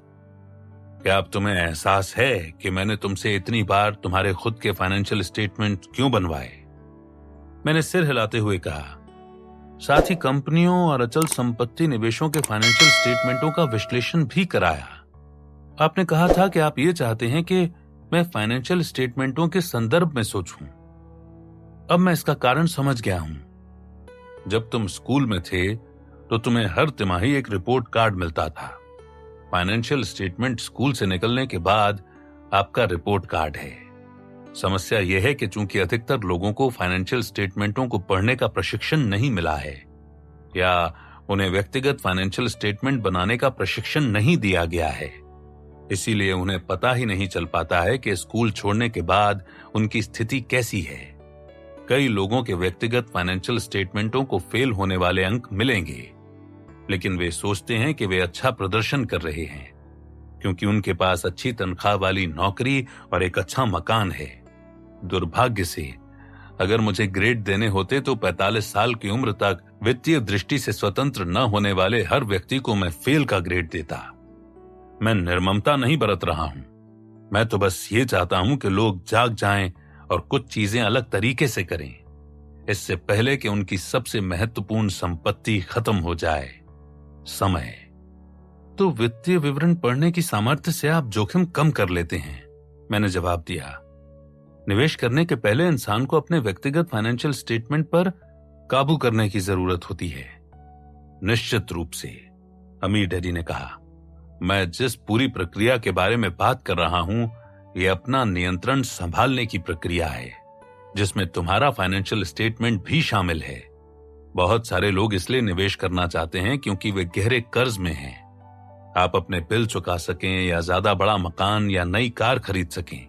क्या अब तुम्हें एहसास है कि मैंने तुमसे इतनी बार तुम्हारे खुद के फाइनेंशियल स्टेटमेंट क्यों बनवाए? मैंने सिर हिलाते हुए कहा, साथ ही कंपनियों और अचल संपत्ति निवेशों के फाइनेंशियल स्टेटमेंटों का विश्लेषण भी कराया। आपने कहा था कि आप ये चाहते हैं कि मैं फाइनेंशियल स्टेटमेंटों के संदर्भ में सोचूं। अब मैं इसका कारण समझ गया हूं। जब तुम स्कूल में थे तो तुम्हें हर तिमाही एक रिपोर्ट कार्ड मिलता था। फाइनेंशियल स्टेटमेंट स्कूल से निकलने के बाद आपका रिपोर्ट कार्ड है। समस्या यह है कि चूंकि अधिकतर लोगों को फाइनेंशियल स्टेटमेंटों को पढ़ने का प्रशिक्षण नहीं मिला है या उन्हें व्यक्तिगत फाइनेंशियल स्टेटमेंट बनाने का प्रशिक्षण नहीं दिया गया है, इसीलिए उन्हें पता ही नहीं चल पाता है कि स्कूल छोड़ने के बाद उनकी स्थिति कैसी है। कई लोगों के व्यक्तिगत फाइनेंशियल स्टेटमेंटों को फेल होने वाले अंक मिलेंगे, लेकिन वे सोचते हैं कि वे अच्छा प्रदर्शन कर रहे हैं क्योंकि उनके पास अच्छी तनख्वाह वाली नौकरी और एक अच्छा मकान है। दुर्भाग्य से अगर मुझे ग्रेड देने होते तो 45 साल की उम्र तक वित्तीय दृष्टि से स्वतंत्र न होने वाले हर व्यक्ति को मैं फेल का ग्रेड देता। मैं निर्ममता नहीं बरत रहा हूं, मैं तो बस ये चाहता हूं कि लोग जाग जाएं और कुछ चीजें अलग तरीके से करें, इससे पहले कि उनकी सबसे महत्वपूर्ण संपत्ति खत्म हो जाए, समय। तो वित्तीय विवरण पढ़ने की सामर्थ्य से आप जोखिम कम कर लेते हैं, मैंने जवाब दिया। निवेश करने के पहले इंसान को अपने व्यक्तिगत फाइनेंशियल स्टेटमेंट पर काबू करने की जरूरत होती है। निश्चित रूप से, अमीर डैडी ने कहा। मैं जिस पूरी प्रक्रिया के बारे में बात कर रहा हूं, यह अपना नियंत्रण संभालने की प्रक्रिया है, जिसमें तुम्हारा फाइनेंशियल स्टेटमेंट भी शामिल है। बहुत सारे लोग इसलिए निवेश करना चाहते हैं क्योंकि वे गहरे कर्ज में हैं। आप अपने बिल चुका सकें या ज्यादा बड़ा मकान या नई कार खरीद सकें।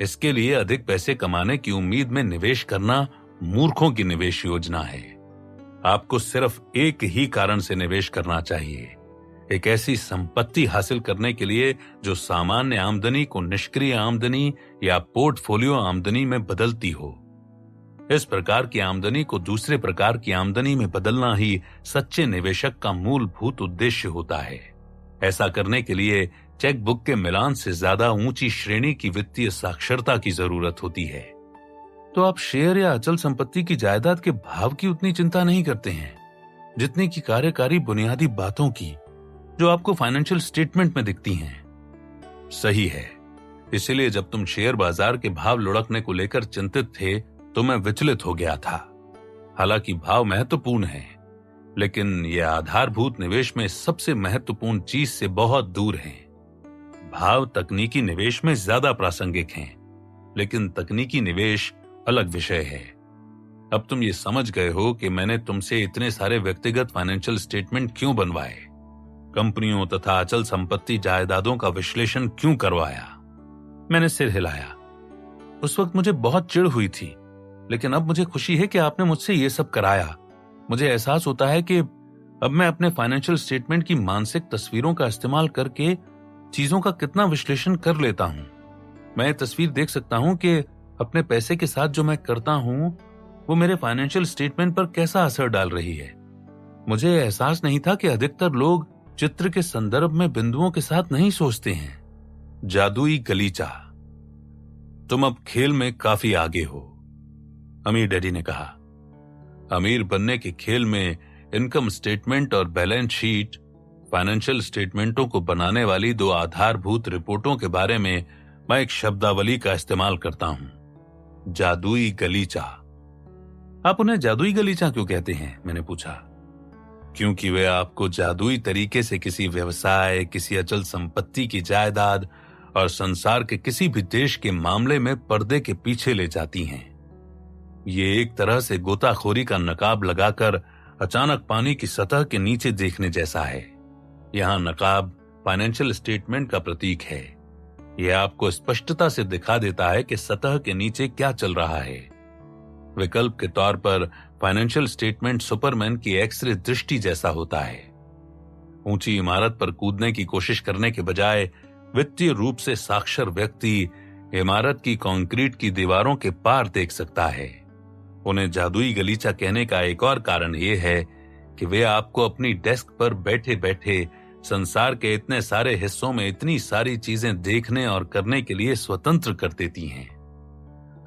इसके लिए अधिक पैसे कमाने की उम्मीद में निवेश करना मूर्खों की निवेश योजना है। आपको सिर्फ एक ही कारण से निवेश करना चाहिए, एक ऐसी संपत्ति हासिल करने के लिए जो सामान्य आमदनी को निष्क्रिय आमदनी या पोर्टफोलियो आमदनी में बदलती हो। इस प्रकार की आमदनी को दूसरे प्रकार की आमदनी में बदलना ही सच्चे निवेशक का मूलभूत उद्देश्य होता है। ऐसा करने के लिए चेक बुक के मिलान से ज्यादा ऊंची श्रेणी की वित्तीय साक्षरता की जरूरत होती है। तो आप शेयर या अचल संपत्ति की जायदाद के भाव की उतनी चिंता नहीं करते हैं जितनी की कार्यकारी बुनियादी बातों की जो आपको फाइनेंशियल स्टेटमेंट में दिखती हैं। सही है, इसलिए जब तुम शेयर बाजार के भाव लुढ़कने को लेकर चिंतित थे तो मैं विचलित हो गया था। हालांकि भाव महत्वपूर्ण है, लेकिन यह आधारभूत निवेश में सबसे महत्वपूर्ण चीज से बहुत दूर है। भाव तकनीकी निवेश में ज्यादा प्रासंगिक हैं, लेकिन तकनीकी निवेश अलग विषय है। अब तुम ये समझ गए हो कि मैंने तुमसे इतने सारे व्यक्तिगत फाइनेंशियल स्टेटमेंट क्यों बनवाए, कंपनियों तथा अचल संपत्ति जायदादों का विश्लेषण क्यों करवाया। मैंने सिर हिलाया। उस वक्त मुझे बहुत चिढ़ हुई थी, लेकिन अब मुझे खुशी है कि आपने मुझसे ये सब कराया। मुझे एहसास होता है कि अब मैं अपने फाइनेंशियल स्टेटमेंट की मानसिक तस्वीरों का इस्तेमाल करके चीजों का कितना विश्लेषण कर लेता हूं। मैं तस्वीर देख सकता हूं कि अपने पैसे के साथ जो मैं करता हूं वो मेरे फाइनेंशियल स्टेटमेंट पर कैसा असर डाल रही है। मुझे एहसास नहीं था कि अधिकतर लोग चित्र के संदर्भ में बिंदुओं के साथ नहीं सोचते हैं। जादुई गलीचा। तुम अब खेल में काफी आगे हो, अमीर डैडी ने कहा। अमीर बनने के खेल में इनकम स्टेटमेंट और बैलेंस शीट, फाइनेंशियल स्टेटमेंटों को बनाने वाली दो आधारभूत रिपोर्टों के बारे में मैं एक शब्दावली का इस्तेमाल करता हूं, जादुई गलीचा। आप उन्हें जादुई गलीचा क्यों कहते हैं, मैंने पूछा। क्योंकि वे आपको जादुई तरीके से किसी व्यवसाय, किसी अचल संपत्ति की जायदाद और संसार के किसी भी देश के मामले में पर्दे के पीछे ले जाती हैं। ये एक तरह से गोताखोरी का नकाब लगाकर अचानक पानी की सतह के नीचे देखने जैसा है। यहाँ नकाब फाइनेंशियल स्टेटमेंट का प्रतीक है। यह आपको स्पष्टता से दिखा देता है कि सतह के नीचे क्या चल रहा है। विकल्प के तौर पर फाइनेंशियल स्टेटमेंट सुपरमैन की एक्सरे दृष्टि जैसा होता है। ऊंची इमारत पर कूदने की कोशिश करने के बजाय वित्तीय रूप से साक्षर व्यक्ति इमारत की कंक्रीट की दीवारों के पार देख सकता है। उन्हें जादुई गलीचा कहने का एक और कारण यह है कि वे आपको अपनी डेस्क पर बैठे बैठे संसार के इतने सारे हिस्सों में इतनी सारी चीजें देखने और करने के लिए स्वतंत्र कर देती हैं।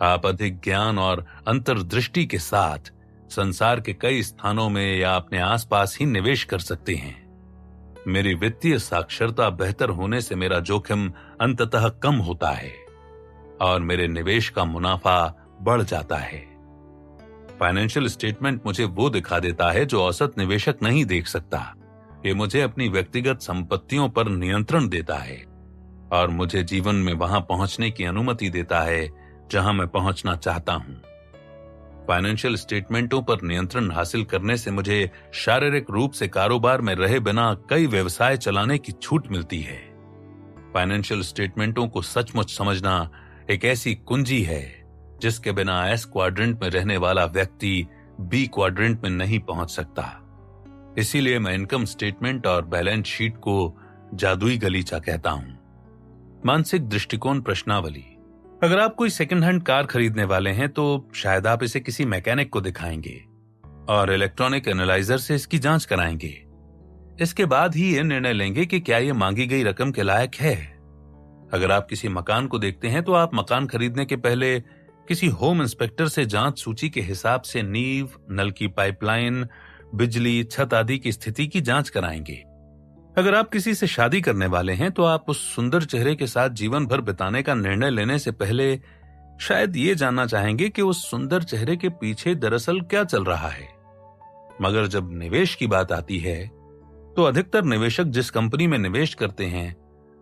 आप अधिक ज्ञान और अंतर्दृष्टि के साथ संसार के कई स्थानों में या अपने आसपास ही निवेश कर सकते हैं। मेरी वित्तीय साक्षरता बेहतर होने से मेरा जोखिम अंततः कम होता है और मेरे निवेश का मुनाफा बढ़ जाता है। फाइनेंशियल स्टेटमेंट मुझे वो दिखा देता है जो औसत निवेशक नहीं देख सकता। ये मुझे अपनी व्यक्तिगत संपत्तियों पर नियंत्रण देता है और मुझे जीवन में वहां पहुंचने की अनुमति देता है जहां मैं पहुंचना चाहता हूं। फाइनेंशियल स्टेटमेंटों पर नियंत्रण हासिल करने से मुझे शारीरिक रूप से कारोबार में रहे बिना कई व्यवसाय चलाने की छूट मिलती है। फाइनेंशियल स्टेटमेंटों को सचमुच समझना एक ऐसी कुंजी है जिसके बिना एस क्वाड्रेंट में रहने वाला व्यक्ति बी क्वाड्रेंट में नहीं पहुंच सकता। इसीलिए मैं इनकम स्टेटमेंट और बैलेंस शीट को जादुई गलीचा कहता हूं। मानसिक दृष्टिकोण प्रश्नावली। अगर आप कोई सेकंड हैंड कार खरीदने वाले हैं तो शायद आप इसे किसी मैकेनिक को दिखाएंगे और इलेक्ट्रॉनिक एनालाइजर से इसकी जांच कराएंगे। इसके बाद ही यह निर्णय लेंगे कि क्या यह मांगी गई रकम के लायक है। अगर आप किसी मकान को देखते हैं तो आप मकान खरीदने के पहले किसी होम इंस्पेक्टर से जांच सूची के हिसाब से नींव, नल की पाइपलाइन, बिजली, छत आदि की स्थिति की जांच कराएंगे। अगर आप किसी से शादी करने वाले हैं तो आप उस सुंदर चेहरे के साथ जीवन भर बिताने का निर्णय लेने से पहले शायद ये जानना चाहेंगे कि उस सुंदर चेहरे के पीछे दरअसल क्या चल रहा है। मगर जब निवेश की बात आती है तो अधिकतर निवेशक जिस कंपनी में निवेश करते हैं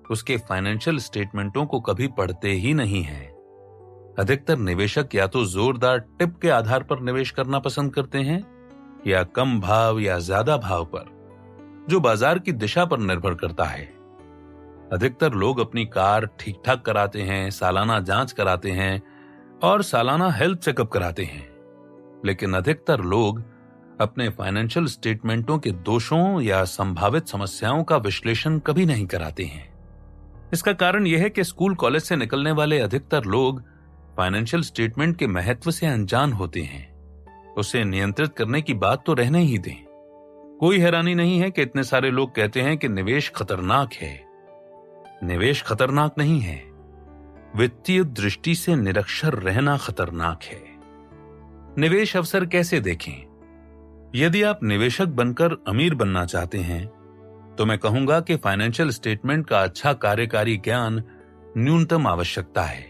उसके फाइनेंशियल स्टेटमेंटों को कभी पढ़ते ही नहीं हैं। अधिकतर निवेशक या तो जोरदार टिप के आधार पर निवेश करना पसंद करते हैं या कम भाव या ज्यादा भाव पर, जो बाजार की दिशा पर निर्भर करता है। अधिकतर लोग अपनी कार ठीक ठाक कराते हैं, सालाना जांच कराते हैं और सालाना हेल्थ चेकअप कराते हैं, लेकिन अधिकतर लोग अपने फाइनेंशियल स्टेटमेंटों के दोषों या संभावित समस्याओं का विश्लेषण कभी नहीं कराते हैं। इसका कारण यह है कि स्कूल कॉलेज से निकलने वाले अधिकतर लोग फाइनेंशियल स्टेटमेंट के महत्व से अनजान होते हैं। उसे नियंत्रित करने की बात तो रहने ही दें। कोई हैरानी नहीं है कि इतने सारे लोग कहते हैं कि निवेश खतरनाक है। निवेश खतरनाक नहीं है, वित्तीय दृष्टि से निरक्षर रहना खतरनाक है। निवेश अवसर कैसे देखें? यदि आप निवेशक बनकर अमीर बनना चाहते हैं तो मैं कहूंगा कि फाइनेंशियल स्टेटमेंट का अच्छा कार्यकारी ज्ञान न्यूनतम आवश्यकता है।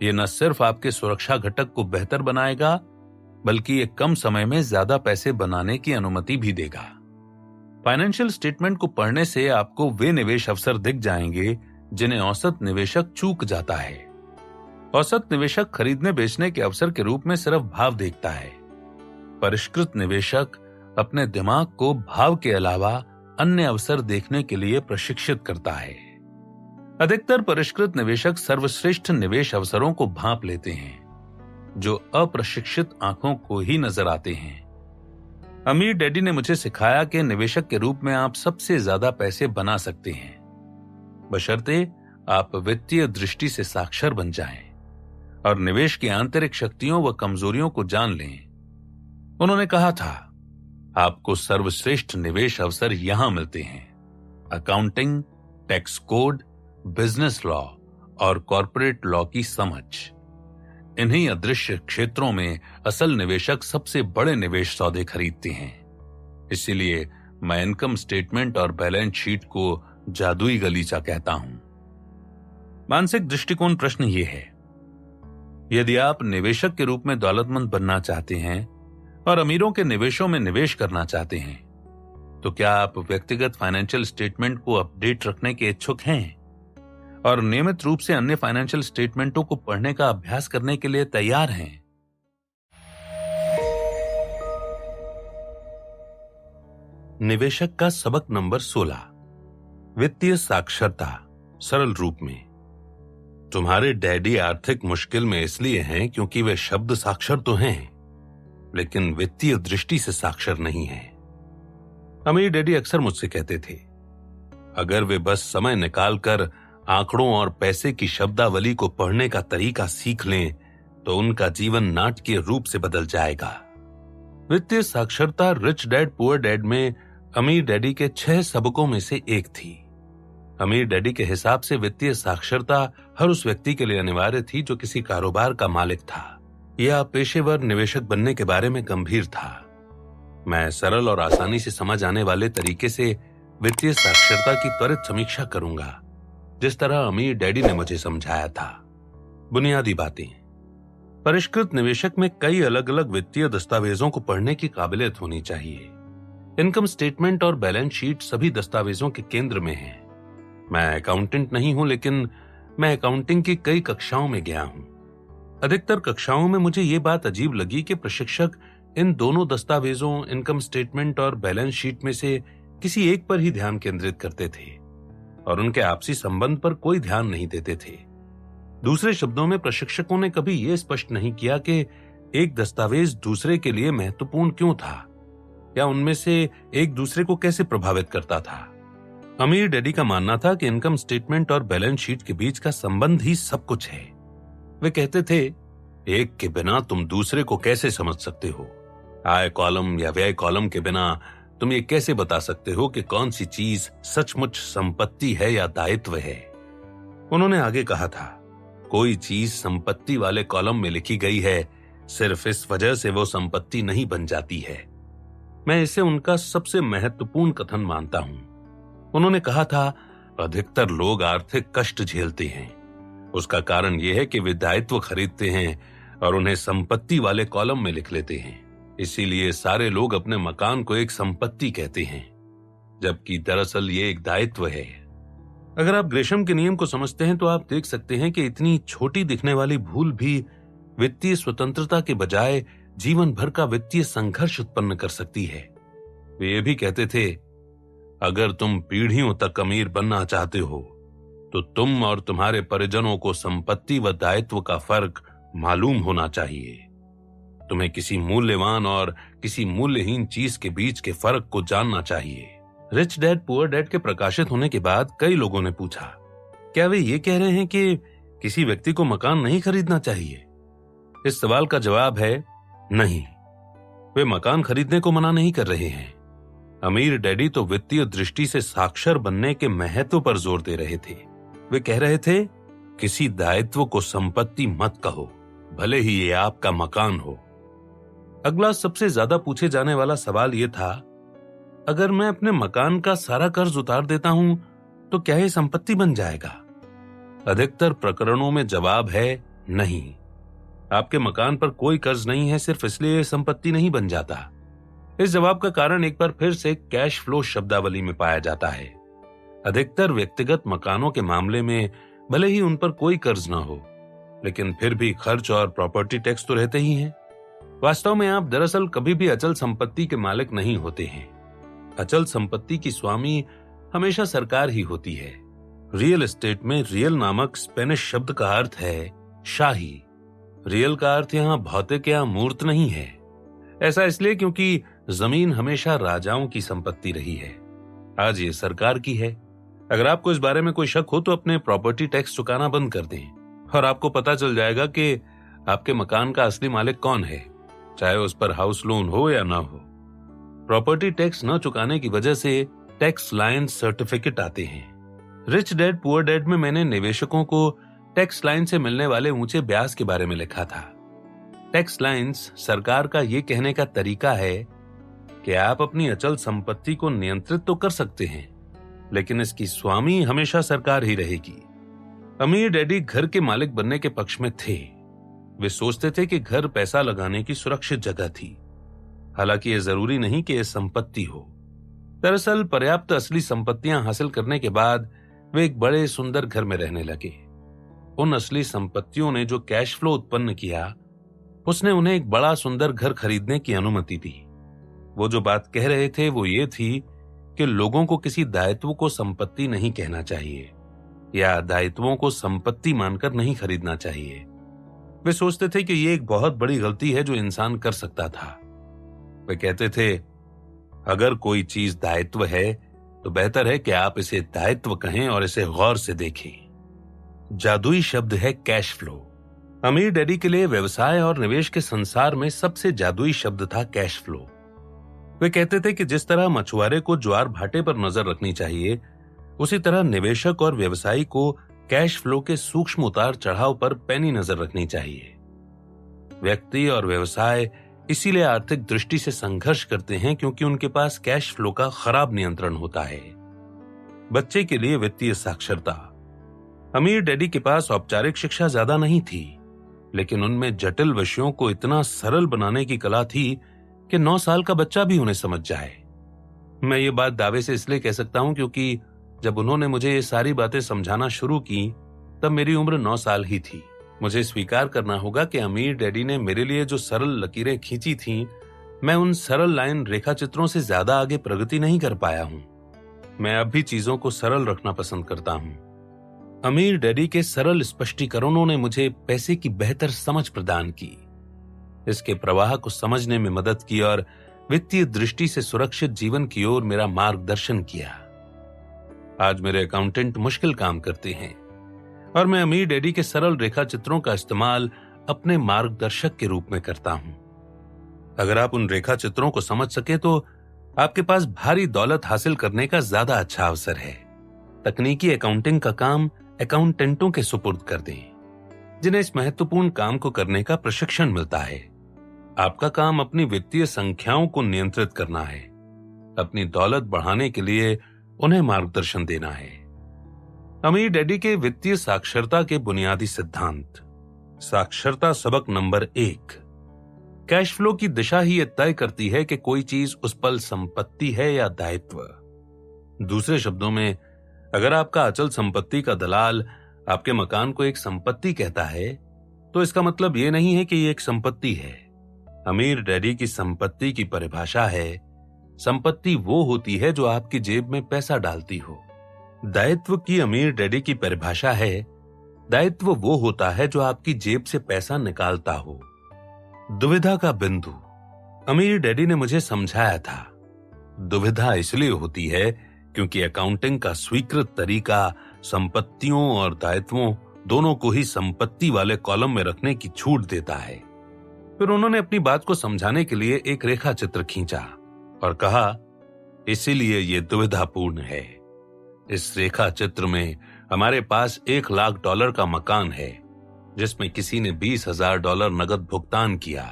यह न सिर्फ आपके सुरक्षा घटक को बेहतर बनाएगा बल्कि ये कम समय में ज्यादा पैसे बनाने की अनुमति भी देगा। फाइनेंशियल स्टेटमेंट को पढ़ने से आपको वे निवेश अवसर दिख जाएंगे जिन्हें औसत निवेशक चूक जाता है। औसत निवेशक खरीदने बेचने के अवसर के रूप में सिर्फ भाव देखता है। परिष्कृत निवेशक अपने दिमाग को भाव के अलावा अन्य अवसर देखने के लिए प्रशिक्षित करता है। अधिकतर परिष्कृत निवेशक सर्वश्रेष्ठ निवेश अवसरों को भांप लेते हैं जो अप्रशिक्षित आंखों को ही नजर आते हैं। अमीर डैडी ने मुझे सिखाया कि निवेशक के रूप में आप सबसे ज्यादा पैसे बना सकते हैं, बशर्ते आप वित्तीय दृष्टि से साक्षर बन जाएं और निवेश की आंतरिक शक्तियों व कमजोरियों को जान लें। उन्होंने कहा था, आपको सर्वश्रेष्ठ निवेश अवसर यहां मिलते हैं: accounting, tax code, business law और कॉर्पोरेट लॉ की समझ। इन्हीं अदृश्य क्षेत्रों में असल निवेशक सबसे बड़े निवेश सौदे खरीदते हैं। इसीलिए मैं इनकम स्टेटमेंट और बैलेंस शीट को जादुई गलीचा कहता हूं। मानसिक दृष्टिकोण प्रश्न ये है, यदि आप निवेशक के रूप में दौलतमंद बनना चाहते हैं और अमीरों के निवेशों में निवेश करना चाहते हैं, तो क्या आप व्यक्तिगत फाइनेंशियल स्टेटमेंट को अपडेट रखने के इच्छुक हैं और नियमित रूप से अन्य फाइनेंशियल स्टेटमेंटों को पढ़ने का अभ्यास करने के लिए तैयार हैं? निवेशक का सबक नंबर 16, वित्तीय साक्षरता सरल रूप में। तुम्हारे डैडी आर्थिक मुश्किल में इसलिए हैं क्योंकि वे शब्द साक्षर तो हैं लेकिन वित्तीय दृष्टि से साक्षर नहीं हैं। अमीर डैडी अक्सर मुझसे कहते थे, अगर वे बस समय निकालकर आंकड़ों और पैसे की शब्दावली को पढ़ने का तरीका सीख लें तो उनका जीवन नाटकीय रूप से बदल जाएगा। वित्तीय साक्षरता रिच डैड पुअर डैड में अमीर डैडी के 6 सबकों में से एक थी। अमीर डैडी के हिसाब से वित्तीय साक्षरता हर उस व्यक्ति के लिए अनिवार्य थी जो किसी कारोबार का मालिक था। यह पेशेवर निवेशक बनने के बारे में गंभीर था। मैं सरल और आसानी से समझ आने वाले तरीके से वित्तीय साक्षरता की त्वरित समीक्षा करूंगा, जिस तरह अमीर डैडी ने मुझे समझाया था। बुनियादी बातें। परिष्कृत निवेशक में कई अलग अलग वित्तीय दस्तावेजों को पढ़ने की काबिलियत होनी चाहिए। इनकम स्टेटमेंट और बैलेंस शीट सभी दस्तावेजों के केंद्र में है। मैं अकाउंटेंट नहीं हूं, लेकिन मैं अकाउंटिंग की कई कक्षाओं में गया हूं। अधिकतर कक्षाओं में मुझे ये बात अजीब लगी कि प्रशिक्षक इन दोनों दस्तावेजों, इनकम स्टेटमेंट और बैलेंस शीट में से किसी एक पर ही ध्यान केंद्रित करते थे और उनके आपसी संबंध पर कोई ध्यान नहीं देते थे। दूसरे शब्दों में, प्रशिक्षकों ने कभी यह स्पष्ट नहीं किया कि एक दस्तावेज दूसरे के लिए महत्वपूर्ण क्यों था या उनमें से एक दूसरे को कैसे प्रभावित करता था। अमीर डैडी का मानना था कि इनकम स्टेटमेंट और बैलेंस शीट के बीच का संबंध ही सब कुछ है। वे कहते थे, एक के बिना तुम दूसरे को कैसे समझ सकते हो? आय कॉलम या व्यय कॉलम के बिना तुम ये कैसे बता सकते हो कि कौन सी चीज सचमुच संपत्ति है या दायित्व है? उन्होंने आगे कहा था, कोई चीज संपत्ति वाले कॉलम में लिखी गई है सिर्फ इस वजह से वो संपत्ति नहीं बन जाती है। मैं इसे उनका सबसे महत्वपूर्ण कथन मानता हूं। उन्होंने कहा था, अधिकतर लोग आर्थिक कष्ट झेलते हैं। उसका कारण यह है कि वे दायित्व खरीदते हैं और उन्हें संपत्ति वाले कॉलम में लिख लेते हैं। इसीलिए सारे लोग अपने मकान को एक संपत्ति कहते हैं, जबकि दरअसल ये एक दायित्व है। अगर आप ग्रेशम के नियम को समझते हैं तो आप देख सकते हैं कि इतनी छोटी दिखने वाली भूल भी वित्तीय स्वतंत्रता के बजाय जीवन भर का वित्तीय संघर्ष उत्पन्न कर सकती है। वे ये भी कहते थे, अगर तुम पीढ़ियों तक अमीर बनना चाहते हो तो तुम और तुम्हारे परिजनों को संपत्ति व दायित्व का फर्क मालूम होना चाहिए। तुम्हें किसी मूल्यवान और किसी मूल्यहीन चीज के बीच के फर्क को जानना चाहिए। रिच डैड पुअर डैड के प्रकाशित होने के बाद कई लोगों ने पूछा, क्या वे ये कह रहे हैं कि किसी व्यक्ति को मकान नहीं खरीदना चाहिए? इस सवाल का जवाब है नहीं। वे मकान खरीदने को मना नहीं कर रहे हैं। अमीर डैडी तो वित्तीय दृष्टि से साक्षर बनने के महत्व पर जोर दे रहे थे। वे कह रहे थे, किसी दायित्व को संपत्ति मत कहो, भले ही ये आपका मकान हो। अगला सबसे ज्यादा पूछे जाने वाला सवाल यह था, अगर मैं अपने मकान का सारा कर्ज उतार देता हूं तो क्या यह संपत्ति बन जाएगा? अधिकतर प्रकरणों में जवाब है नहीं। आपके मकान पर कोई कर्ज नहीं है सिर्फ इसलिए यह संपत्ति नहीं बन जाता। इस जवाब का कारण एक बार फिर से कैश फ्लो शब्दावली में पाया जाता है। अधिकतर व्यक्तिगत मकानों के मामले में भले ही उन पर कोई कर्ज ना हो, लेकिन फिर भी खर्च और प्रॉपर्टी टैक्स तो रहते ही हैं। वास्तव में आप दरअसल कभी भी अचल संपत्ति के मालिक नहीं होते हैं। अचल संपत्ति की स्वामी हमेशा सरकार ही होती है। रियल एस्टेट में रियल नामक स्पेनिश शब्द का अर्थ है शाही। रियल का अर्थ यहाँ भौतिक या मूर्त नहीं है। ऐसा इसलिए क्योंकि जमीन हमेशा राजाओं की संपत्ति रही है, आज ये सरकार की है। अगर आपको इस बारे में कोई शक हो तो अपने प्रॉपर्टी टैक्स चुकाना बंद कर दें और आपको पता चल जाएगा कि आपके मकान का असली मालिक कौन है, चाहे उस पर हाउस लोन हो या ना हो। प्रॉपर्टी टैक्स न चुकाने की वजह से टैक्स लाइन सर्टिफिकेट आते हैं। रिच डैड पुअर डैड में मैंने निवेशकों को टैक्स लाइन से मिलने वाले ऊंचे ब्याज के बारे में लिखा था। टैक्स लाइन्स सरकार का ये कहने का तरीका है कि आप अपनी अचल संपत्ति को नियंत्रित तो कर सकते हैं, लेकिन इसकी स्वामी हमेशा सरकार ही रहेगी। अमीर डैडी घर के मालिक बनने के पक्ष में थे। वे सोचते थे कि घर पैसा लगाने की सुरक्षित जगह थी, हालांकि यह जरूरी नहीं कि यह संपत्ति हो। दरअसल पर्याप्त असली संपत्तियां हासिल करने के बाद वे एक बड़े सुंदर घर में रहने लगे। उन असली संपत्तियों ने जो कैश फ्लो उत्पन्न किया, उसने उन्हें एक बड़ा सुंदर घर खरीदने की अनुमति दी। वो जो बात कह रहे थे वो ये थी कि लोगों को किसी दायित्व को संपत्ति नहीं कहना चाहिए या दायित्वों को संपत्ति मानकर नहीं खरीदना चाहिए। वे सोचते थे कि ये एक बहुत बड़ी गलती है जो इंसान कर सकता था। वे कहते थे, अगर कोई चीज दायित्व है तो बेहतर है कि आप इसे दायित्व कहें और इसे गौर से देखें। जादुई शब्द है कैश फ्लो। अमीर डैडी के लिए व्यवसाय और निवेश के संसार में सबसे जादुई शब्द था कैश फ्लो। वे कहते थे कि जिस तरह मछुआरे को ज्वार भाटे पर नजर रखनी चाहिए, उसी तरह निवेशक और व्यवसायी को कैश फ्लो के सूक्ष्म उतार चढ़ाव पर पैनी नजर रखनी चाहिए। व्यक्ति और व्यवसाय इसीलिए आर्थिक दृष्टि से संघर्ष करते हैं क्योंकि उनके पास कैश फ्लो का खराब नियंत्रण होता है। बच्चे के लिए वित्तीय साक्षरता। अमीर डैडी के पास औपचारिक शिक्षा ज्यादा नहीं थी, लेकिन उनमें जटिल विषयों को इतना सरल बनाने की कला थी कि 9 साल का बच्चा भी उन्हें समझ जाए। मैं ये बात दावे से इसलिए कह सकता हूं क्योंकि जब उन्होंने मुझे ये सारी बातें समझाना शुरू की तब मेरी उम्र 9 साल ही थी। मुझे स्वीकार करना होगा कि अमीर डैडी ने मेरे लिए जो सरल लकीरें खींची थीं, मैं उन सरल लाइन रेखा चित्रों से ज्यादा आगे प्रगति नहीं कर पाया हूं। मैं अब भी चीजों को सरल रखना पसंद करता हूं। अमीर डैडी के सरल स्पष्टीकरणों ने मुझे पैसे की बेहतर समझ प्रदान की, इसके प्रवाह को समझने में मदद की और वित्तीय दृष्टि से सुरक्षित जीवन की ओर मेरा मार्गदर्शन किया। आज मेरे अकाउंटेंट मुश्किल काम करते हैं और मैं अमीर डैडी के सरल रेखा चित्रों का इस्तेमाल अपने मार्गदर्शक के रूप में करता हूं। अगर आप उन रेखा चित्रों को समझ सके तो आपके पास भारी दौलत हासिल करने का ज्यादा अच्छा अवसर है। तकनीकी अकाउंटिंग का काम अकाउंटेंटों के सुपुर्द कर दें, जिन्हें इस महत्वपूर्ण काम को करने का प्रशिक्षण मिलता है। आपका काम अपनी वित्तीय संख्याओं को नियंत्रित करना है, अपनी दौलत बढ़ाने के लिए उन्हें मार्गदर्शन देना है। अमीर डैडी के वित्तीय साक्षरता के बुनियादी सिद्धांत। साक्षरता सबक नंबर 1। कैश फ्लो की दिशा ही यह तय करती है कि कोई चीज उस पल संपत्ति है या दायित्व। दूसरे शब्दों में, अगर आपका अचल संपत्ति का दलाल आपके मकान को एक संपत्ति कहता है, तो इसका मतलब यह नहीं है कि यह एक संपत्ति है। अमीर डैडी की संपत्ति की परिभाषा है, संपत्ति वो होती है जो आपकी जेब में पैसा डालती हो। दायित्व की अमीर डैडी की परिभाषा है, दायित्व वो होता है जो आपकी जेब से पैसा निकालता हो। दुविधा का बिंदु। अमीर डैडी ने मुझे समझाया था, दुविधा इसलिए होती है क्योंकि अकाउंटिंग का स्वीकृत तरीका संपत्तियों और दायित्वों दोनों को ही संपत्ति वाले कॉलम में रखने की छूट देता है। फिर उन्होंने अपनी बात को समझाने के लिए एक रेखा चित्र खींचा और कहा, इसीलिए ये दुविधापूर्ण है। इस रेखा चित्र में हमारे पास $1,00,000 का मकान है, जिसमें किसी ने $20,000 नगद भुगतान किया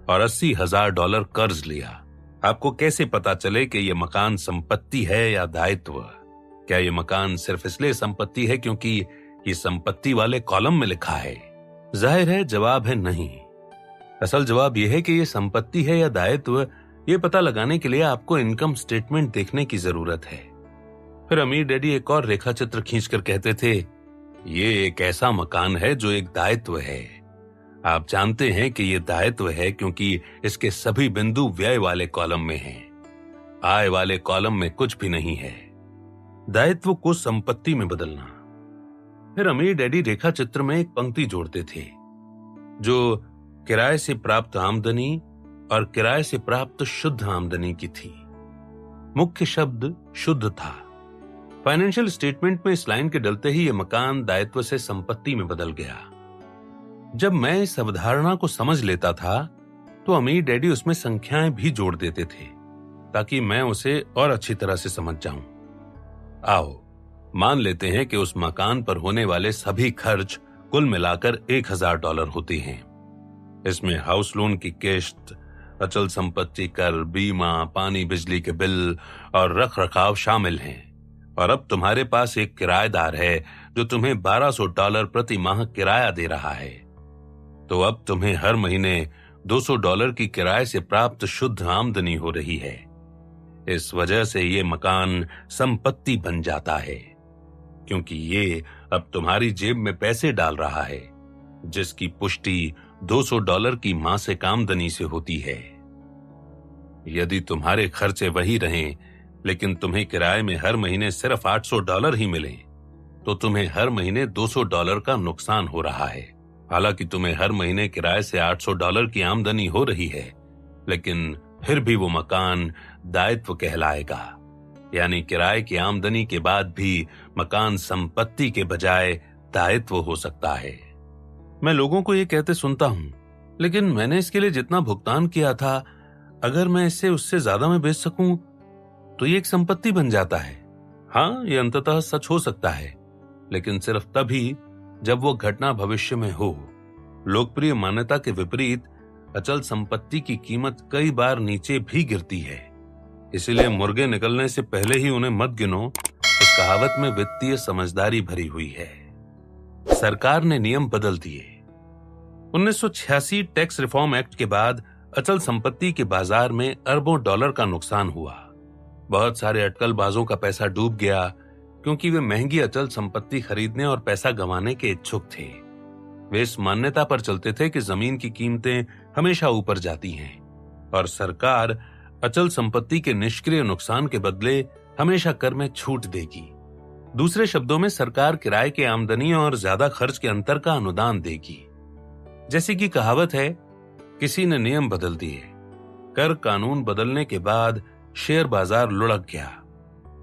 और $80,000 कर्ज लिया। आपको कैसे पता चले कि यह मकान संपत्ति है या दायित्व? क्या यह मकान सिर्फ इसलिए संपत्ति है क्योंकि ये संपत्ति वाले कॉलम में लिखा है? जाहिर है जवाब है नहीं। असल जवाब यह है कि यह संपत्ति है या दायित्व, ये पता लगाने के लिए आपको इनकम स्टेटमेंट देखने की जरूरत है। फिर अमीर डैडी एक और रेखा चित्र खींचकर कहते थे, ये एक ऐसा मकान है जो एक दायित्व है। आप जानते हैं कि यह दायित्व है क्योंकि इसके सभी बिंदु व्यय वाले कॉलम में हैं। आय वाले कॉलम में कुछ भी नहीं है। दायित्व को संपत्ति में बदलना। फिर अमीर डैडी रेखा चित्र में एक पंक्ति जोड़ते थे जो किराए से प्राप्त आमदनी और किराए से प्राप्त शुद्ध आमदनी की थी। मुख्य शब्द शुद्ध था। फाइनेंशियल स्टेटमेंट में इस लाइन के डलते ही यह मकान दायित्व से संपत्ति में बदल गया। जब मैं इस अवधारणा को समझ लेता था तो अमीर डैडी उसमें संख्याएं भी जोड़ देते थे ताकि मैं उसे और अच्छी तरह से समझ जाऊं। आओ मान लेते हैं कि उस मकान पर होने वाले सभी खर्च कुल मिलाकर $1,000 होते हैं। इसमें हाउस लोन की किस्त, अचल संपत्ति कर, बीमा, पानी बिजली के बिल और रख रखाव शामिल हैं। और अब तुम्हारे पास एक किराएदार है जो तुम्हें $1,200 प्रति माह किराया दे रहा है। तो अब तुम्हें हर महीने $200 की किराए से प्राप्त शुद्ध आमदनी हो रही है। इस वजह से ये मकान संपत्ति बन जाता है क्योंकि ये अब तुम्हारी जेब में पैसे डाल रहा है, जिसकी पुष्टि $200 की मासिक आमदनी से होती है। यदि तुम्हारे खर्चे वही रहें लेकिन तुम्हें किराए में हर महीने सिर्फ $800 ही मिले, तो तुम्हें हर महीने $200 का नुकसान हो रहा है। हालांकि तुम्हें हर महीने किराए से $800 की आमदनी हो रही है, लेकिन फिर भी वो मकान दायित्व कहलाएगा। यानी किराए की आमदनी के बाद भी मकान संपत्ति के बजाय दायित्व हो सकता है। मैं लोगों को ये कहते सुनता हूं, लेकिन मैंने इसके लिए जितना भुगतान किया था, अगर मैं इसे उससे ज्यादा में बेच सकूं तो ये एक संपत्ति बन जाता है। हाँ, ये अंततः सच हो सकता है, लेकिन सिर्फ तभी जब वो घटना भविष्य में हो। लोकप्रिय मान्यता के विपरीत अचल संपत्ति की कीमत कई बार नीचे भी गिरती है। इसीलिए मुर्गे निकलने से पहले ही उन्हें मत गिनो, इस कहावत में वित्तीय समझदारी भरी हुई है। सरकार ने नियम बदल दिए। 1986 टैक्स रिफॉर्म एक्ट के बाद अचल संपत्ति के बाजार में अरबों डॉलर का नुकसान हुआ। बहुत सारे अटकलबाजों का पैसा डूब गया, क्योंकि वे महंगी अचल संपत्ति खरीदने और पैसा गंवाने के इच्छुक थे। वे इस मान्यता पर चलते थे कि जमीन की कीमतें हमेशा ऊपर जाती हैं और सरकार अचल संपत्ति के निष्क्रिय नुकसान के बदले हमेशा कर में छूट देगी। दूसरे शब्दों में सरकार किराए की आमदनी और ज्यादा खर्च के अंतर का अनुदान देगी। जैसे कि कहावत है, किसी ने नियम बदल दिए। कर कानून बदलने के बाद शेयर बाजार लुढ़क गया,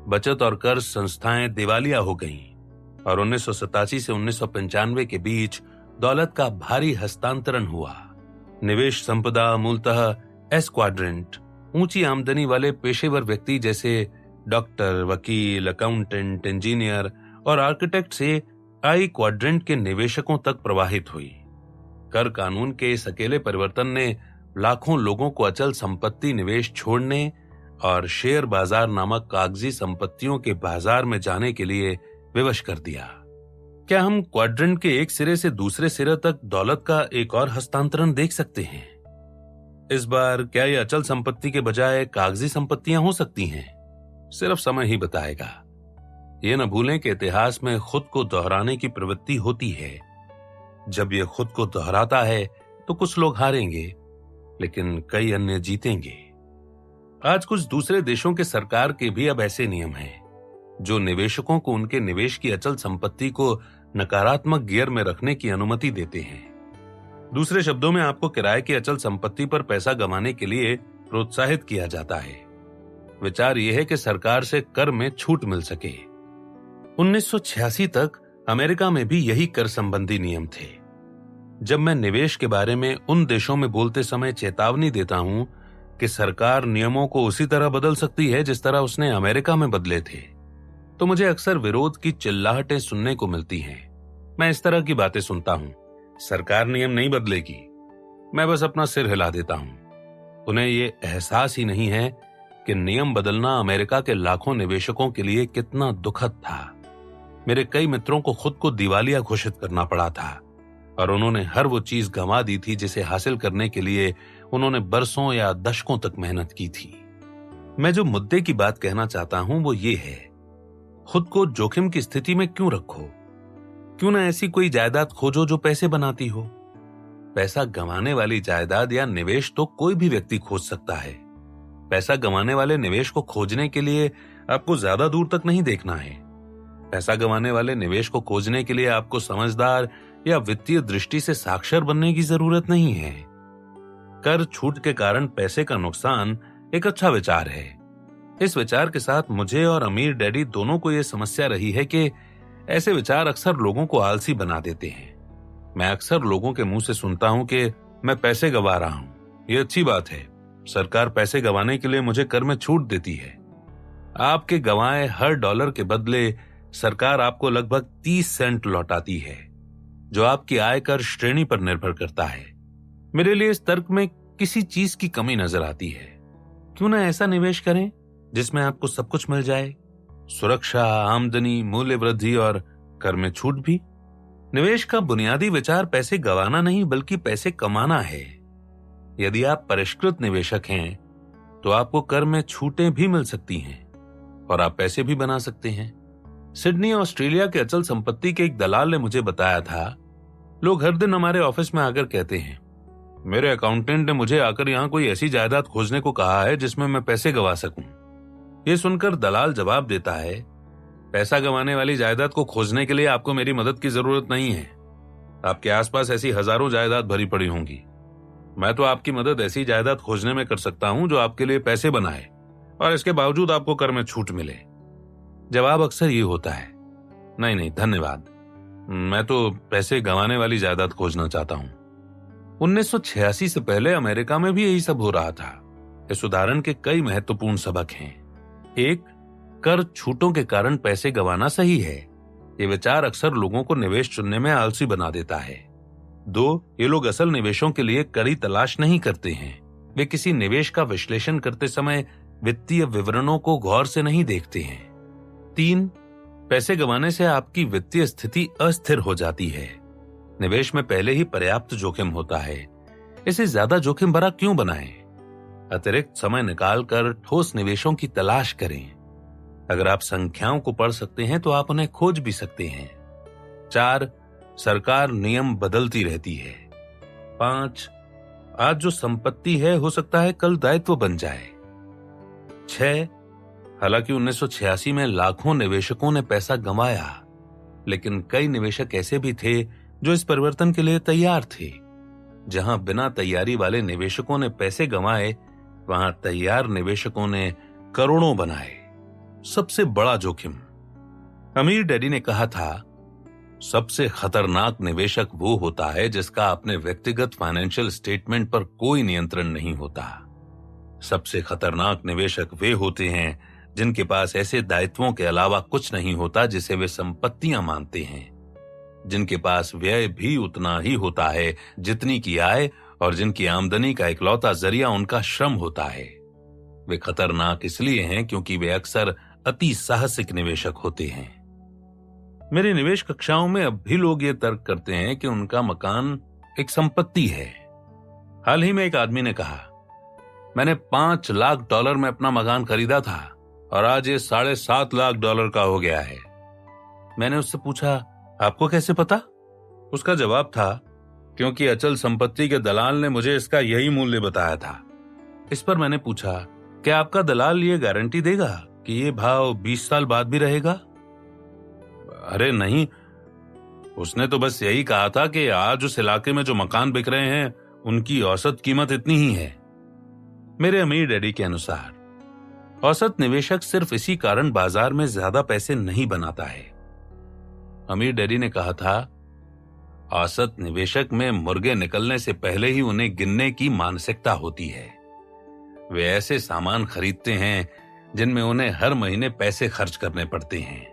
बचत और कर्ज संस्थाएं दिवालिया हो गईं और 1987 से 1995 के बीच दौलत का भारी हस्तांतरण हुआ। निवेश संपदा मूलतः एस क्वाड्रेंट, ऊंची आमदनी वाले पेशेवर व्यक्ति जैसे डॉक्टर, वकील, अकाउंटेंट, इंजीनियर और आर्किटेक्ट से आई क्वाड्रेंट के निवेशकों तक प्रवाहित हुई। कर कानून के इस अकेले परिवर्तन ने लाखों लोगों को अचल संपत्ति निवेश छोड़ने और शेयर बाजार नामक कागजी संपत्तियों के बाजार में जाने के लिए विवश कर दिया। क्या हम क्वाड्रेंट के एक सिरे से दूसरे सिरे तक दौलत का एक और हस्तांतरण देख सकते हैं? इस बार क्या ये अचल संपत्ति के बजाय कागजी संपत्तियां हो सकती हैं? सिर्फ समय ही बताएगा। ये न भूलें कि इतिहास में खुद को दोहराने की प्रवृत्ति होती है। जब ये खुद को दोहराता है तो कुछ लोग हारेंगे, लेकिन कई अन्य जीतेंगे। आज कुछ दूसरे देशों के सरकार के भी अब ऐसे नियम हैं, जो निवेशकों को उनके निवेश की अचल संपत्ति को नकारात्मक गियर में रखने की अनुमति देते हैं। दूसरे शब्दों में आपको किराए की अचल संपत्ति पर पैसा गंवाने के लिए प्रोत्साहित किया जाता है। विचार यह है कि सरकार से कर में छूट मिल सके। 1986 तक अमेरिका में भी यही कर संबंधी नियम थे। जब मैं निवेश के बारे में उन देशों में बोलते समय चेतावनी देता हूं कि सरकार नियमों को उसी तरह बदल सकती है जिस तरह उसने अमेरिका में बदले थे, तो मुझे अक्सर विरोध की चिल्लाहटें सुनने को मिलती हैं। मैं इस तरह की बातें सुनता हूं, सरकार नियम नहीं बदलेगी, मैं बस अपना सिर हिला देता हूं। उन्हें ये एहसास ही नहीं है कि नियम बदलना अमेरिका के लाखों निवेशकों के लिए कितना दुखद था। मेरे कई मित्रों को खुद को दिवालिया घोषित करना पड़ा था और उन्होंने हर वो चीज गंवा दी थी जिसे हासिल करने के लिए उन्होंने बरसों या दशकों तक मेहनत की थी। मैं जो मुद्दे की बात कहना चाहता हूं वो ये है, खुद को जोखिम की स्थिति में क्यों रखो? क्यों ना ऐसी कोई जायदाद खोजो जो पैसे बनाती हो। पैसा गंवाने वाली जायदाद या निवेश तो कोई भी व्यक्ति खोज सकता है। पैसा गंवाने वाले निवेश को खोजने के लिए आपको ज्यादा दूर तक नहीं देखना है। पैसा गंवाने वाले निवेश को खोजने के लिए आपको समझदार या वित्तीय दृष्टि से साक्षर बनने की जरूरत नहीं है। कर छूट के कारण पैसे का नुकसान एक अच्छा विचार है। इस विचार के साथ मुझे और अमीर डैडी दोनों को यह समस्या रही है कि ऐसे विचार अक्सर लोगों को आलसी बना देते हैं। मैं अक्सर लोगों के मुंह से सुनता हूं कि मैं पैसे गंवा रहा हूं, ये अच्छी बात है, सरकार पैसे गंवाने के लिए मुझे कर में छूट देती है। आपके गंवाए हर डॉलर के बदले सरकार आपको लगभग 30 सेंट लौटाती है, जो आपकी आयकर श्रेणी पर निर्भर करता है। मेरे लिए इस तर्क में किसी चीज की कमी नजर आती है। क्यों ना ऐसा निवेश करें जिसमें आपको सब कुछ मिल जाए, सुरक्षा, आमदनी, मूल्य वृद्धि और कर में छूट भी। निवेश का बुनियादी विचार पैसे गंवाना नहीं बल्कि पैसे कमाना है। यदि आप परिष्कृत निवेशक हैं तो आपको कर में छूटें भी मिल सकती हैं और आप पैसे भी बना सकते हैं। सिडनी, ऑस्ट्रेलिया के अचल संपत्ति के एक दलाल ने मुझे बताया था, लोग हर दिन हमारे ऑफिस में आकर कहते हैं, मेरे अकाउंटेंट ने मुझे आकर यहाँ कोई ऐसी जायदाद खोजने को कहा है जिसमें मैं पैसे गंवा सकूं। ये सुनकर दलाल जवाब देता है, पैसा गंवाने वाली जायदाद को खोजने के लिए आपको मेरी मदद की जरूरत नहीं है। आपके आसपास ऐसी हजारों जायदाद भरी पड़ी होंगी। मैं तो आपकी मदद ऐसी जायदाद खोजने में कर सकता हूं जो आपके लिए पैसे बनाए और इसके बावजूद आपको कर में छूट मिले। जवाब अक्सर ये होता है, नहीं नहीं धन्यवाद, मैं तो पैसे गंवाने वाली जायदाद खोजना चाहता हूं। 1986 से पहले अमेरिका में भी यही सब हो रहा था। इस उदाहरण के कई महत्वपूर्ण सबक हैं। एक, कर छूटों के कारण पैसे गंवाना सही है। ये विचार अक्सर लोगों को निवेश चुनने में आलसी बना देता है। 2, ये लोग असल निवेशों के लिए कड़ी तलाश नहीं करते हैं। वे किसी निवेश का विश्लेषण करते समय वित्तीय विवरणों को गौर से नहीं देखते हैं। 3, पैसे गंवाने से आपकी वित्तीय स्थिति अस्थिर हो जाती है। निवेश में पहले ही पर्याप्त जोखिम होता है, इसे ज्यादा जोखिम भरा क्यों बनाएं? अतिरिक्त समय निकालकर ठोस निवेशों की तलाश करें। अगर आप संख्याओं को पढ़ सकते हैं तो आप उन्हें खोज भी सकते हैं। 4, सरकार नियम बदलती रहती है। 5, आज जो संपत्ति है हो सकता है कल दायित्व बन जाए। 6, हालांकि 1986 में लाखों निवेशकों ने पैसा गंवाया, लेकिन कई निवेशक ऐसे भी थे जो इस परिवर्तन के लिए तैयार थे। जहां बिना तैयारी वाले निवेशकों ने पैसे गंवाए, वहां तैयार निवेशकों ने करोड़ों बनाए। सबसे बड़ा जोखिम। अमीर डैडी ने कहा था, सबसे खतरनाक निवेशक वो होता है जिसका अपने व्यक्तिगत फाइनेंशियल स्टेटमेंट पर कोई नियंत्रण नहीं होता। सबसे खतरनाक निवेशक वे होते हैं जिनके पास ऐसे दायित्वों के अलावा कुछ नहीं होता जिसे वे संपत्तियां मानते हैं, जिनके पास व्यय भी उतना ही होता है जितनी की आय, और जिनकी आमदनी का इकलौता जरिया उनका श्रम होता है। वे खतरनाक इसलिए हैं क्योंकि वे अक्सर अति साहसिक निवेशक होते हैं। मेरी निवेश कक्षाओं में अब भी लोग ये तर्क करते हैं कि उनका मकान एक संपत्ति है। हाल ही में एक आदमी ने कहा, मैंने $5 लाख में अपना मकान खरीदा था और आज ये $7.5 लाख का हो गया है। मैंने उससे पूछा, आपको कैसे पता? उसका जवाब था, क्योंकि अचल संपत्ति के दलाल ने मुझे इसका यही मूल्य बताया था। इस पर मैंने पूछा, क्या आपका दलाल ये गारंटी देगा कि ये भाव 20 साल बाद भी रहेगा? अरे नहीं, उसने तो बस यही कहा था कि आज उस इलाके में जो मकान बिक रहे हैं उनकी औसत कीमत इतनी ही है। मेरे अमीर डैडी के अनुसार औसत निवेशक सिर्फ इसी कारण बाजार में ज्यादा पैसे नहीं बनाता है। अमीर डैडी ने कहा था, औसत निवेशक में मुर्गे निकलने से पहले ही उन्हें गिनने की मानसिकता होती है। वे ऐसे सामान खरीदते हैं जिनमें उन्हें हर महीने पैसे खर्च करने पड़ते हैं,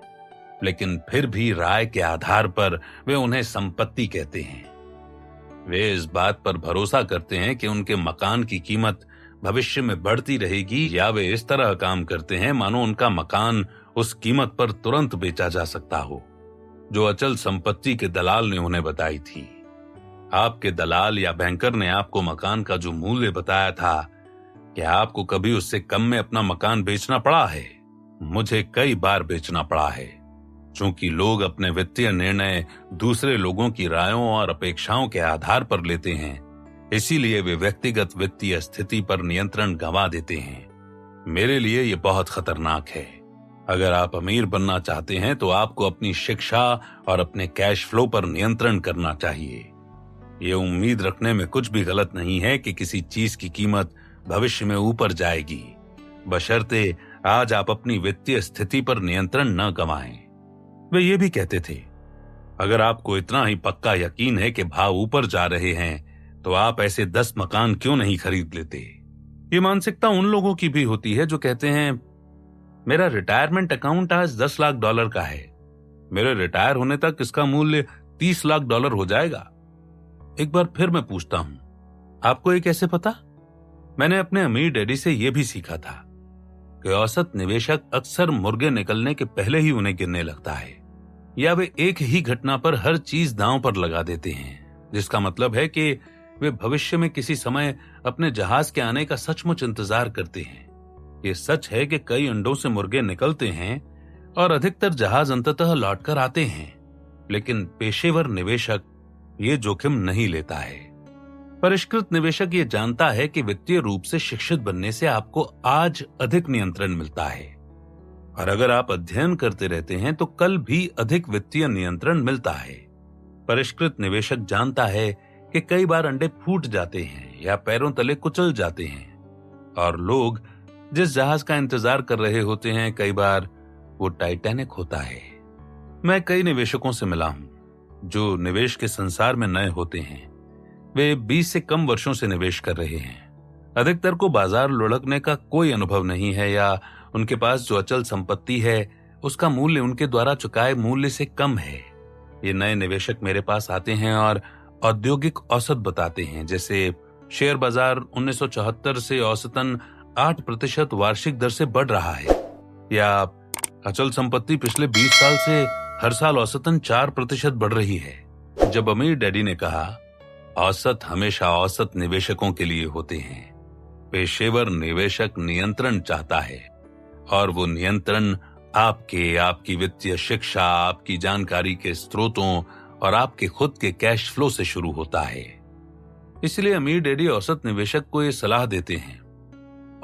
लेकिन फिर भी राय के आधार पर वे उन्हें संपत्ति कहते हैं। वे इस बात पर भरोसा करते हैं कि उनके मकान की कीमत भविष्य में बढ़ती रहेगी, या वे इस तरह काम करते हैं मानो उनका मकान उस कीमत पर तुरंत बेचा जा सकता हो जो अचल संपत्ति के दलाल ने उन्हें बताई थी। आपके दलाल या बैंकर ने आपको मकान का जो मूल्य बताया था, क्या आपको कभी उससे कम में अपना मकान बेचना पड़ा है? मुझे कई बार बेचना पड़ा है। चूंकि लोग अपने वित्तीय निर्णय दूसरे लोगों की रायों और अपेक्षाओं के आधार पर लेते हैं, इसीलिए वे व्यक्तिगत वित्तीय स्थिति पर नियंत्रण गंवा देते हैं। मेरे लिए ये बहुत खतरनाक है। अगर आप अमीर बनना चाहते हैं तो आपको अपनी शिक्षा और अपने कैश फ्लो पर नियंत्रण करना चाहिए। ये उम्मीद रखने में कुछ भी गलत नहीं है कि किसी चीज की कीमत भविष्य में ऊपर जाएगी, बशर्ते आज आप अपनी वित्तीय स्थिति पर नियंत्रण न गंवाएं। वे ये भी कहते थे, अगर आपको इतना ही पक्का यकीन है कि भाव ऊपर जा रहे हैं तो आप ऐसे 10 मकान क्यों नहीं खरीद लेते? ये मानसिकता उन लोगों की भी होती है जो कहते हैं, मेरा रिटायरमेंट अकाउंट आज $10 लाख का है, मेरे रिटायर होने तक इसका मूल्य $30 लाख हो जाएगा। एक बार फिर मैं पूछता हूं, आपको ये कैसे पता? मैंने अपने अमीर डैडी से यह भी सीखा था कि औसत निवेशक अक्सर मुर्गे निकलने के पहले ही उन्हें गिनने लगता है, या वे एक ही घटना पर हर चीज दांव पर लगा देते हैं, जिसका मतलब है कि वे भविष्य में किसी समय अपने जहाज के आने का सचमुच इंतजार करते हैं। ये सच है कि कई अंडों से मुर्गे निकलते हैं और अधिकतर जहाज अंततः लौटकर आते हैं, लेकिन पेशेवर निवेशक ये जोखिम नहीं लेता है। परिष्कृत निवेशक ये जानता है कि वित्तीय रूप से शिक्षित बनने से आपको आज अधिक नियंत्रण मिलता है, और अगर आप अध्ययन करते रहते हैं तो कल भी अधिक वित्तीय नियंत्रण मिलता है। परिष्कृत निवेशक जानता है कि कई बार अंडे फूट जाते हैं या पैरों तले कुचल जाते हैं, और लोग जिस जहाज का इंतजार कर रहे होते हैं कई बार वो टाइटैनिक होता है। मैं कई निवेशकों से मिला हूं जो निवेश के संसार में नए होते हैं। वे 20 से कम वर्षों से निवेश कर रहे हैं। अधिकतर को बाजार लुढ़कने का कोई अनुभव नहीं है, या उनके पास जो अचल संपत्ति है उसका मूल्य उनके द्वारा चुकाए मूल्य से कम है। ये नए निवेशक मेरे पास आते हैं और औद्योगिक औसत बताते हैं, जैसे शेयर बाजार 1974 से औसतन 8% वार्षिक दर से बढ़ रहा है, या अचल संपत्ति पिछले 20 साल से हर साल औसतन 4% बढ़ रही है। जब अमीर डैडी ने कहा, औसत हमेशा औसत निवेशकों के लिए होते हैं, पेशेवर निवेशक नियंत्रण चाहता है, और वो नियंत्रण आपकी वित्तीय शिक्षा, आपकी जानकारी के स्रोतों और आपके खुद के कैश फ्लो से शुरू होता है। इसलिए अमीर डैडी औसत निवेशक को ये सलाह देते हैं,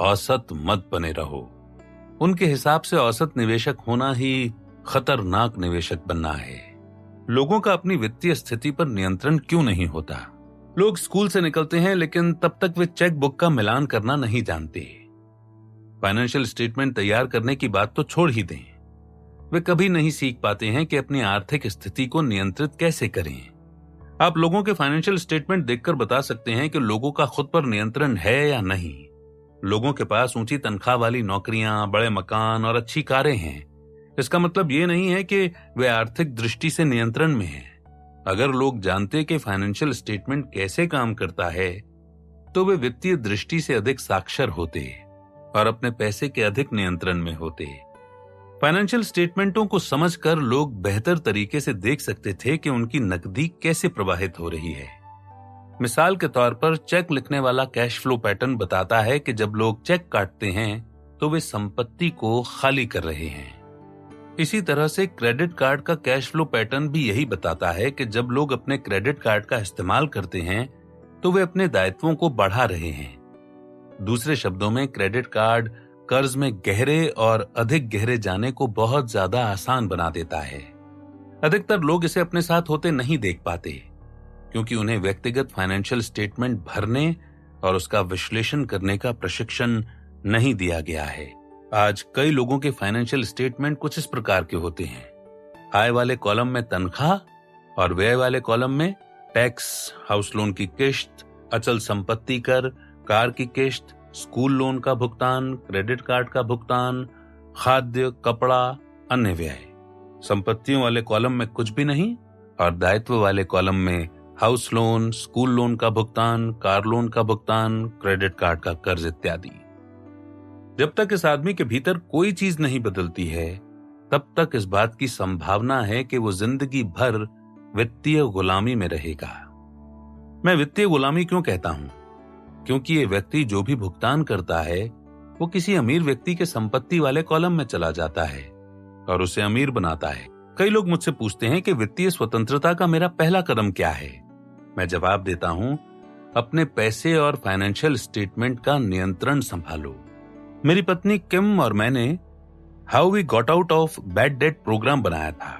औसत मत बने रहो। उनके हिसाब से औसत निवेशक होना ही खतरनाक निवेशक बनना है। लोगों का अपनी वित्तीय स्थिति पर नियंत्रण क्यों नहीं होता? लोग स्कूल से निकलते हैं, लेकिन तब तक वे चेक बुक का मिलान करना नहीं जानते। फाइनेंशियल स्टेटमेंट तैयार करने की बात तो छोड़ ही दें, वे कभी नहीं सीख पाते हैं कि अपनी आर्थिक स्थिति को नियंत्रित कैसे करें। आप लोगों के फाइनेंशियल स्टेटमेंट देखकर बता सकते हैं कि लोगों का खुद पर नियंत्रण है या नहीं। लोगों के पास ऊंची तनख्वाह वाली नौकरियां, बड़े मकान और अच्छी कारें हैं। इसका मतलब ये नहीं है कि वे आर्थिक दृष्टि से नियंत्रण में हैं। अगर लोग जानते कि फाइनेंशियल स्टेटमेंट कैसे काम करता है, तो वे वित्तीय दृष्टि से अधिक साक्षर होते और अपने पैसे के अधिक नियंत्रण में होते। फाइनेंशियल स्टेटमेंटों को समझकर लोग बेहतर तरीके से देख सकते थे कि उनकी नकदी कैसे प्रवाहित हो रही है। मिसाल के तौर पर चेक लिखने वाला कैश फ्लो पैटर्न बताता है कि जब लोग चेक काटते हैं तो वे संपत्ति को खाली कर रहे हैं। इसी तरह से क्रेडिट कार्ड का कैश फ्लो पैटर्न भी यही बताता है कि जब लोग अपने क्रेडिट कार्ड का इस्तेमाल करते हैं तो वे अपने दायित्वों को बढ़ा रहे हैं। दूसरे शब्दों में, क्रेडिट कार्ड कर्ज में गहरे और अधिक गहरे जाने को बहुत ज्यादा आसान बना देता है। अधिकतर लोग इसे अपने साथ होते नहीं देख पाते, क्योंकि उन्हें व्यक्तिगत फाइनेंशियल स्टेटमेंट भरने और उसका विश्लेषण करने का प्रशिक्षण नहीं दिया गया है। आज कई लोगों के फाइनेंशियल स्टेटमेंट कुछ इस प्रकार के होते हैं। आय वाले कॉलम में तनख्वाह और व्यय वाले कॉलम में टैक्स, हाउस लोन की किश्त, अचल संपत्ति कर, कार की किश्त, स्कूल लोन का भुगतान, क्रेडिट कार्ड का भुगतान, खाद्य, कपड़ा, अन्य व्यय। संपत्तियों वाले कॉलम में कुछ भी नहीं और दायित्व वाले कॉलम में हाउस लोन, स्कूल लोन का भुगतान, कार लोन का भुगतान, क्रेडिट कार्ड का कर्ज इत्यादि। जब तक इस आदमी के भीतर कोई चीज नहीं बदलती है, तब तक इस बात की संभावना है कि वो जिंदगी भर वित्तीय गुलामी में रहेगा। मैं वित्तीय गुलामी क्यों कहता हूं? क्योंकि ये व्यक्ति जो भी भुगतान करता है वो किसी अमीर व्यक्ति के संपत्ति वाले कॉलम में चला जाता है और उसे अमीर बनाता है। कई लोग मुझसे पूछते हैं कि वित्तीय स्वतंत्रता का मेरा पहला कदम क्या है? मैं जवाब देता हूं, अपने पैसे और फाइनेंशियल स्टेटमेंट का नियंत्रण संभालो। मेरी पत्नी किम और मैंने how we got out of bad date program बनाया था,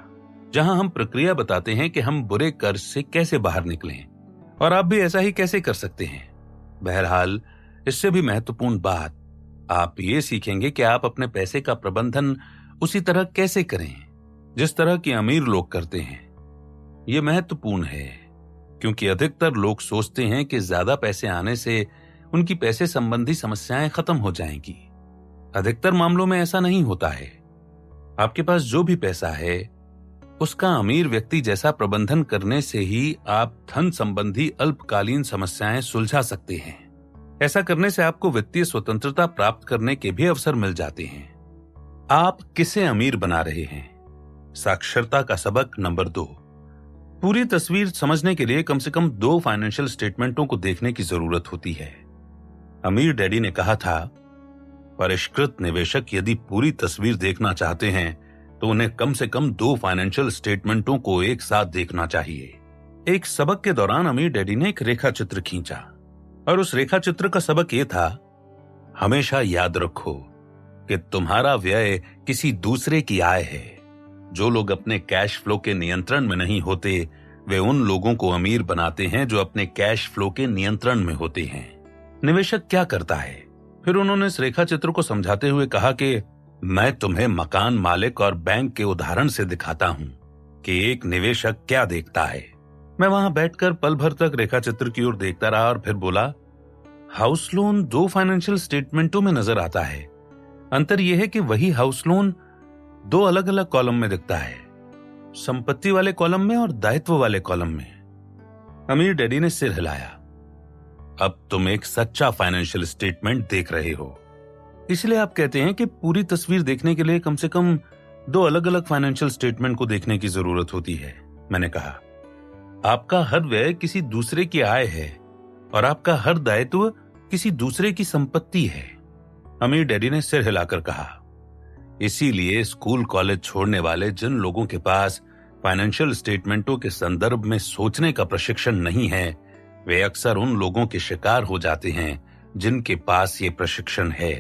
जहां हम प्रक्रिया बताते हैं कि हम बुरे कर्ज से कैसे बाहर निकलें, और आप भी ऐसा ही कैसे कर सकते हैं। बहरहाल, इससे भी महत्वपूर्ण बात, आप ये सीखेंगे कि आप अपने पैसे का प्रबंधन उसी तरह कैसे करें जिस तरह के अमीर लोग करते हैं। यह महत्वपूर्ण है क्योंकि अधिकतर लोग सोचते हैं कि ज्यादा पैसे आने से उनकी पैसे संबंधी समस्याएं खत्म हो जाएंगी। अधिकतर मामलों में ऐसा नहीं होता है। आपके पास जो भी पैसा है उसका अमीर व्यक्ति जैसा प्रबंधन करने से ही आप धन संबंधी अल्पकालीन समस्याएं सुलझा सकते हैं। ऐसा करने से आपको वित्तीय स्वतंत्रता प्राप्त करने के भी अवसर मिल जाते हैं। आप किसे अमीर बना रहे हैं? साक्षरता का सबक नंबर 2। पूरी तस्वीर समझने के लिए कम से कम 2 फाइनेंशियल स्टेटमेंटों को देखने की जरूरत होती है। अमीर डैडी ने कहा था, परिष्कृत निवेशक यदि पूरी तस्वीर देखना चाहते हैं तो उन्हें कम से कम 2 फाइनेंशियल स्टेटमेंटों को एक साथ देखना चाहिए। एक सबक के दौरान अमीर डैडी ने एक रेखा चित्र खींचा और उस रेखा चित्र का सबक यह था, हमेशा याद रखो कि तुम्हारा व्यय किसी दूसरे की आय है। जो लोग अपने कैश फ्लो के नियंत्रण में नहीं होते, वे उन लोगों को अमीर बनाते हैं जो अपने कैश फ्लो के नियंत्रण में होते हैं। निवेशक क्या करता है? फिर उन्होंने इस रेखा चित्र को समझाते हुए कहा कि मैं तुम्हें मकान मालिक और बैंक के उदाहरण से दिखाता हूं कि एक निवेशक क्या देखता है। मैं वहां बैठकर पल भर तक रेखा चित्र की ओर देखता रहा और फिर बोला, हाउस लोन 2 फाइनेंशियल स्टेटमेंटों में नजर आता है। अंतर यह है कि वही हाउस लोन 2 अलग अलग कॉलम में दिखता है, संपत्ति वाले कॉलम में और दायित्व वाले कॉलम में। अमीर डैडी ने सिर हिलाया। अब तुम एक सच्चा फाइनेंशियल स्टेटमेंट देख रहे हो, इसलिए आप कहते हैं कि पूरी तस्वीर देखने के लिए कम से कम 2 अलग अलग फाइनेंशियल स्टेटमेंट को देखने की जरूरत होती है। मैंने कहा, आपका हर व्यय किसी दूसरे की आय है और आपका हर दायित्व किसी दूसरे की संपत्ति है। अमीर डैडी ने सिर हिलाकर कहा, इसीलिए स्कूल कॉलेज छोड़ने वाले जिन लोगों के पास फाइनेंशियल स्टेटमेंटों के संदर्भ में सोचने का प्रशिक्षण नहीं है, वे अक्सर उन लोगों के शिकार हो जाते हैं जिनके पास ये प्रशिक्षण है।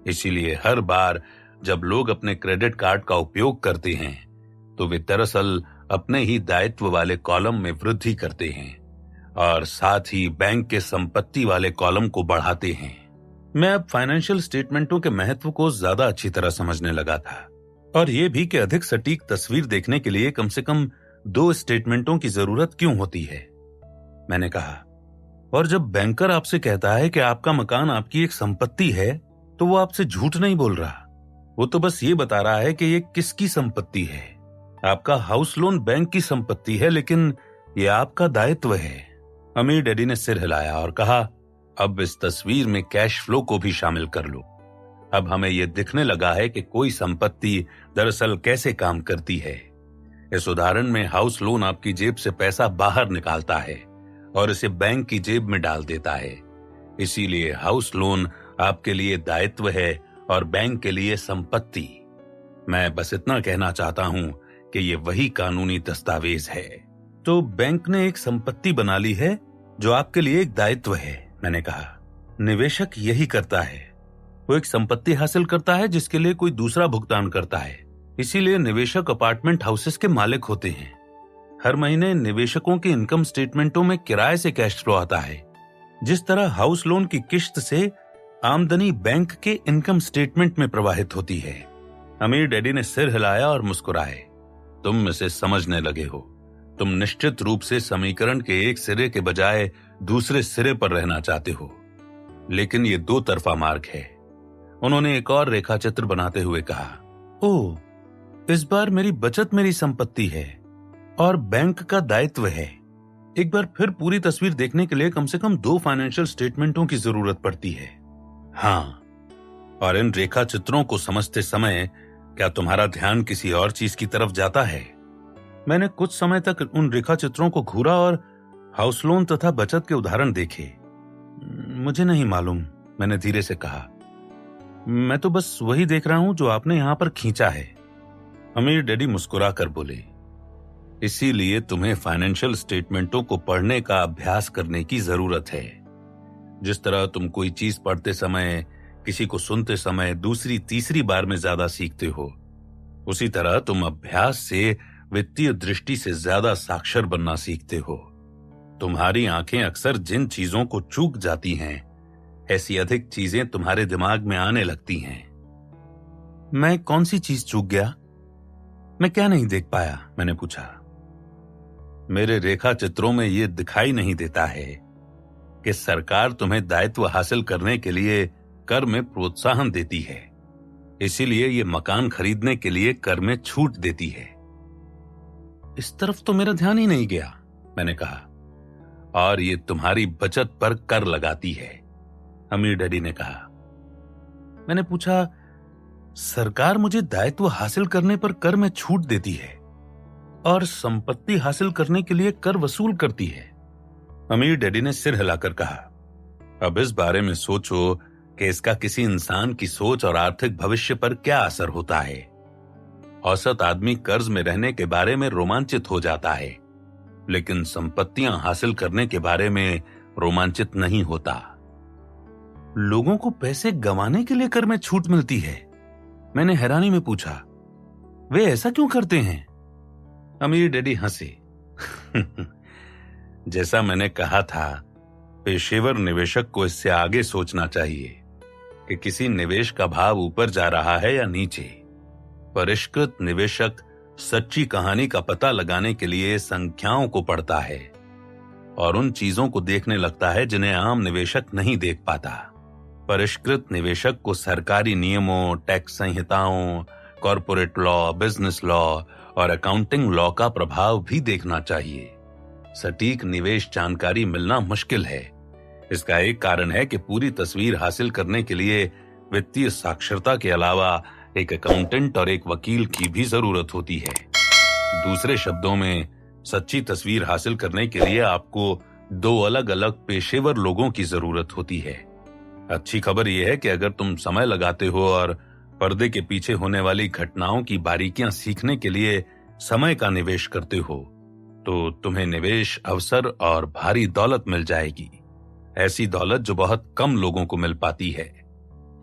इसीलिए हर बार जब लोग अपने क्रेडिट कार्ड का उपयोग करते हैं तो वे दरअसल अपने ही दायित्व वाले कॉलम में वृद्धि करते हैं और साथ ही बैंक के संपत्ति वाले कॉलम को बढ़ाते हैं। मैं अब फाइनेंशियल स्टेटमेंटों के महत्व को ज्यादा अच्छी तरह समझने लगा था, और यह भी कि अधिक सटीक तस्वीर देखने के लिए कम से कम 2 स्टेटमेंटों की जरूरत क्यों होती है। मैंने कहा, और जब बैंकर आपसे कहता है कि आपका मकान आपकी एक संपत्ति है, तो वो आपसे झूठ नहीं बोल रहा, वो तो बस ये बता रहा है कि ये किसकी संपत्ति है। आपका हाउस लोन बैंक की संपत्ति है, लेकिन ये आपका दायित्व है। अमीर डैडी ने सिर हिलाया और कहा, अब इस तस्वीर में कैश फ्लो को भी शामिल कर लो। अब हमें यह दिखने लगा है कि कोई संपत्ति दरअसल कैसे काम करती है। इस उदाहरण में हाउस लोन आपकी जेब से पैसा बाहर निकालता है और इसे बैंक की जेब में डाल देता है। इसीलिए हाउस लोन आपके लिए दायित्व है और बैंक के लिए संपत्ति। मैं बस इतना कहना चाहता हूं कि ये वही कानूनी दस्तावेज है। तो बैंक ने एक संपत्ति बना ली है जो आपके लिए एक दायित्व है। मैंने कहा, निवेशक यही करता है, वो एक संपत्ति हासिल करता है जिसके लिए कोई दूसरा भुगतान करता है। इसीलिए निवेशक अपार्टमेंट हाउसेस के मालिक होते हैं। हर महीने निवेशकों के इनकम स्टेटमेंटों में किराए से कैश फ्लो आता है। जिस तरह हाउस लोन की किश्त से आमदनी बैंक के इनकम स्टेटमेंट में प्रवाहित होती है। अमीर डैडी ने सिर हिलाया और मुस्कुराए। तुम इसे समझने लगे हो। तुम निश्चित रूप से समीकरण के एक सिरे के बजाय दूसरे सिरे पर रहना चाहते हो, लेकिन ये 2 तरफा मार्ग है। उन्होंने एक और रेखा चित्र बनाते हुए कहा, ओह, इस बार मेरी बचत मेरी संपत्ति है और बैंक का दायित्व है। एक बार फिर पूरी तस्वीर देखने के लिए कम से कम 2 फाइनेंशियल स्टेटमेंटों की जरूरत पड़ती है। हाँ, और इन रेखा चित्रों को समझते समय क्या तुम्हारा ध्यान किसी और चीज की तरफ जाता है? मैंने कुछ समय तक उन रेखा चित्रों को घूरा और हाउस लोन तथा बचत के उदाहरण देखे। मुझे नहीं मालूम, मैंने धीरे से कहा। मैं तो बस वही देख रहा हूं जो आपने यहां पर खींचा है। अमीर डैडी मुस्कुरा कर बोले, इसीलिए तुम्हें फाइनेंशियल स्टेटमेंटों को पढ़ने का अभ्यास करने की जरूरत है। जिस तरह तुम कोई चीज पढ़ते समय किसी को सुनते समय दूसरी तीसरी बार में ज्यादा सीखते हो, उसी तरह तुम अभ्यास से वित्तीय दृष्टि से ज्यादा साक्षर बनना सीखते हो। तुम्हारी आंखें अक्सर जिन चीजों को चूक जाती हैं, ऐसी अधिक चीजें तुम्हारे दिमाग में आने लगती हैं। मैं कौन सी चीज चूक गया? मैं क्या नहीं देख पाया? मैंने पूछा। मेरे रेखा चित्रों में यह दिखाई नहीं देता है कि सरकार तुम्हें दायित्व हासिल करने के लिए कर में प्रोत्साहन देती है। इसीलिए ये मकान खरीदने के लिए कर में छूट देती है। इस तरफ तो मेरा ध्यान ही नहीं गया, मैंने कहा। और ये तुम्हारी बचत पर कर लगाती है, अमीर डैडी ने कहा। मैंने पूछा, सरकार मुझे दायित्व हासिल करने पर कर में छूट देती है और संपत्ति हासिल करने के लिए कर वसूल करती है। अमीर डैडी ने सिर हिलाकर कहा, अब इस बारे में सोचो कि इसका किसी इंसान की सोच और आर्थिक भविष्य पर क्या असर होता है। औसत आदमी कर्ज में रहने के बारे में रोमांचित हो जाता है, लेकिन संपत्तियां हासिल करने के बारे में रोमांचित नहीं होता। लोगों को पैसे गंवाने के लिए कर में छूट मिलती है, मैंने हैरानी में पूछा। वे ऐसा क्यों करते हैं? अमीर डैडी हंसे। जैसा मैंने कहा था, पेशेवर निवेशक को इससे आगे सोचना चाहिए कि किसी निवेश का भाव ऊपर जा रहा है या नीचे। परिष्कृत निवेशक सच्ची कहानी का पता लगाने के लिए संख्याओं को पढ़ता है और उन चीजों को देखने लगता है जिन्हें आम निवेशक नहीं देख पाता। परिष्कृत निवेशक को सरकारी नियमों, टैक्स संहिताओं, कॉर्पोरेट लॉ, बिजनेस लॉ और अकाउंटिंग लॉ का प्रभाव भी देखना चाहिए। सटीक निवेश जानकारी मिलना मुश्किल है। इसका एक कारण है कि पूरी तस्वीर हासिल करने के लिए वित्तीय साक्षरता के अलावा एक अकाउंटेंट और एक वकील की भी जरूरत होती है। दूसरे शब्दों में, सच्ची तस्वीर हासिल करने के लिए आपको 2 अलग अलग पेशेवर लोगों की जरूरत होती है। अच्छी खबर यह है कि अगर तुम समय लगाते हो और पर्दे के पीछे होने वाली घटनाओं की बारीकियां सीखने के लिए समय का निवेश करते हो, तो तुम्हें निवेश अवसर और भारी दौलत मिल जाएगी। ऐसी दौलत जो बहुत कम लोगों को मिल पाती है।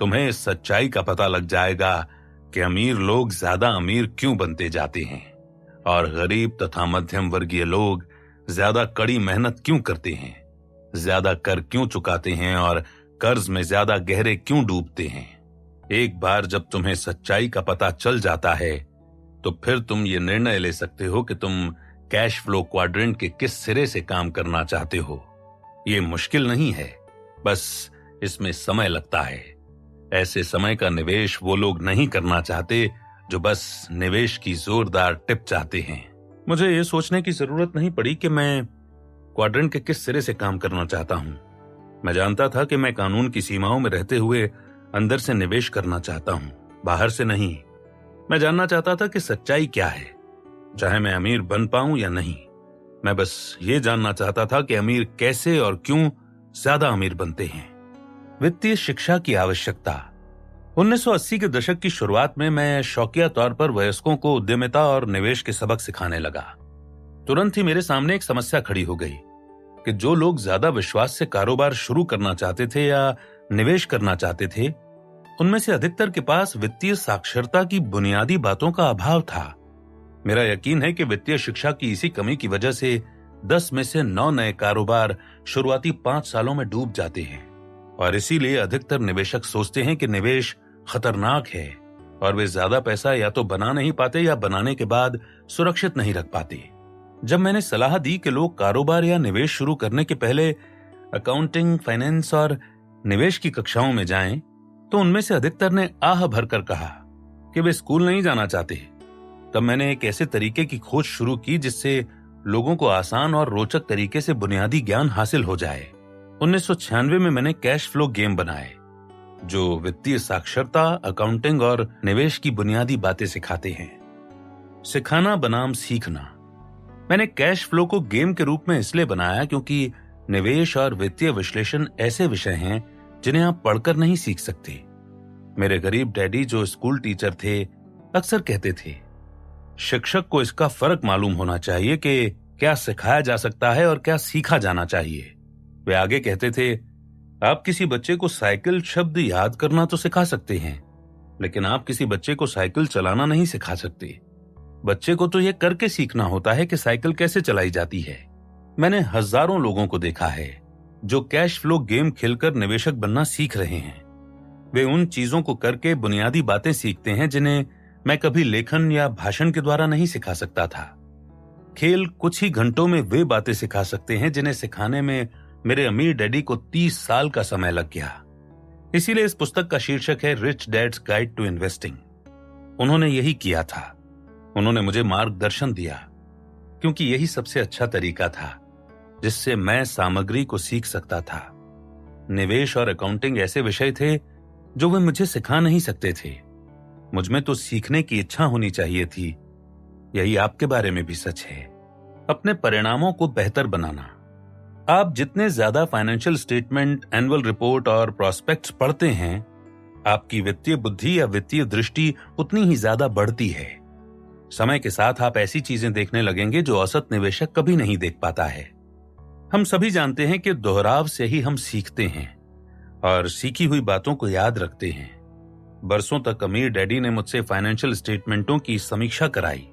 तुम्हें इस सच्चाई का पता लग जाएगा कि अमीर लोग ज्यादा अमीर क्यों बनते जाते हैं और गरीब तथा मध्यम वर्गीय लोग ज्यादा कड़ी मेहनत क्यों करते हैं, ज्यादा कर क्यों चुकाते हैं और कर्ज में ज्यादा गहरे क्यों डूबते हैं। एक बार जब तुम्हें सच्चाई का पता चल जाता है, तो फिर तुम ये निर्णय ले सकते हो कि तुम कैश फ्लो क्वाड्रेंट के किस सिरे से काम करना चाहते हो। ये मुश्किल नहीं है, बस इसमें समय लगता है। ऐसे समय का निवेश वो लोग नहीं करना चाहते जो बस निवेश की जोरदार टिप चाहते हैं। मुझे ये सोचने की जरूरत नहीं पड़ी कि मैं क्वाड्रेंट के किस सिरे से काम करना चाहता हूं। मैं जानता था कि मैं कानून की सीमाओं में रहते हुए अंदर से निवेश करना चाहता हूं, बाहर से नहीं। मैं जानना चाहता था कि सच्चाई क्या है, चाहे मैं अमीर बन पाऊं या नहीं। मैं बस ये जानना चाहता था कि अमीर कैसे और क्यों ज्यादा अमीर बनते हैं। वित्तीय शिक्षा की आवश्यकता। 1980 के दशक की शुरुआत में मैं शौकिया तौर पर वयस्कों को उद्यमिता और निवेश के सबक सिखाने लगा। तुरंत ही मेरे सामने एक समस्या खड़ी हो गई कि जो लोग ज्यादा विश्वास से कारोबार शुरू करना चाहते थे या निवेश करना चाहते थे, उनमें से अधिकतर के पास वित्तीय साक्षरता की बुनियादी बातों का अभाव था। मेरा यकीन है कि वित्तीय शिक्षा की इसी कमी की वजह से 10 में से 9 नए कारोबार शुरुआती 5 सालों में डूब जाते हैं और इसीलिए अधिकतर निवेशक सोचते हैं कि निवेश खतरनाक है और वे ज्यादा पैसा या तो बना नहीं पाते या बनाने के बाद सुरक्षित नहीं रख पाते। जब मैंने सलाह दी कि लोग कारोबार या निवेश शुरू करने के पहले अकाउंटिंग, फाइनेंस और निवेश की कक्षाओं में जाएं, तो उनमें से अधिकतर ने आह भरकर कहा कि वे स्कूल नहीं जाना चाहते। तब मैंने एक ऐसे तरीके की खोज शुरू की जिससे लोगों को आसान और रोचक तरीके से बुनियादी ज्ञान हासिल हो जाए। 1996 में मैंने कैश फ्लो गेम बनाए जो वित्तीय साक्षरता, अकाउंटिंग और निवेश की बुनियादी बातें सिखाते हैं। सिखाना बनाम सीखना। मैंने कैश फ्लो को गेम के रूप में इसलिए बनाया क्योंकि निवेश और वित्तीय विश्लेषण ऐसे विषय हैं जिन्हें आप पढ़कर नहीं सीख सकते। मेरे गरीब डैडी जो स्कूल टीचर थे अक्सर कहते थे, शिक्षक को इसका फर्क मालूम होना चाहिए कि क्या सिखाया जा सकता है और क्या सीखा जाना चाहिए। वे आगे कहते थे, आप किसी बच्चे को साइकिल शब्द याद करना तो सिखा सकते हैं, लेकिन आप किसी बच्चे को साइकिल चलाना नहीं सिखा सकते। बच्चे को तो यह करके सीखना होता है कि साइकिल कैसे चलाई जाती है। मैंने हजारों लोगों को देखा है जो कैश फ्लो गेम खेलकर निवेशक बनना सीख रहे हैं। वे उन चीजों को करके बुनियादी बातें सीखते हैं जिन्हें मैं कभी लेखन या भाषण के द्वारा नहीं सिखा सकता था। खेल कुछ ही घंटों में वे बातें सिखा सकते हैं जिन्हें सिखाने में मेरे अमीर डैडी को 30 साल का समय लग गया। इसीलिए इस पुस्तक का शीर्षक है rich dad's guide to investing. उन्होंने यही किया था। उन्होंने मुझे मार्गदर्शन दिया क्योंकि यही सबसे अच्छा तरीका था जिससे मैं सामग्री को सीख सकता था। निवेश और अकाउंटिंग ऐसे विषय थे जो वे मुझे सिखा नहीं सकते थे। मुझमें तो सीखने की इच्छा होनी चाहिए थी। यही आपके बारे में भी सच है। अपने परिणामों को बेहतर बनाना। आप जितने ज्यादा फाइनेंशियल स्टेटमेंट, एनुअल रिपोर्ट और प्रोस्पेक्ट्स पढ़ते हैं, आपकी वित्तीय बुद्धि या वित्तीय दृष्टि उतनी ही ज्यादा बढ़ती है। समय के साथ आप ऐसी चीजें देखने लगेंगे जो औसत निवेशक कभी नहीं देख पाता है। हम सभी जानते हैं कि दोहराव से ही हम सीखते हैं और सीखी हुई बातों को याद रखते हैं। बरसों तक अमीर डैडी ने मुझसे फाइनेंशियल स्टेटमेंटों की समीक्षा कराई।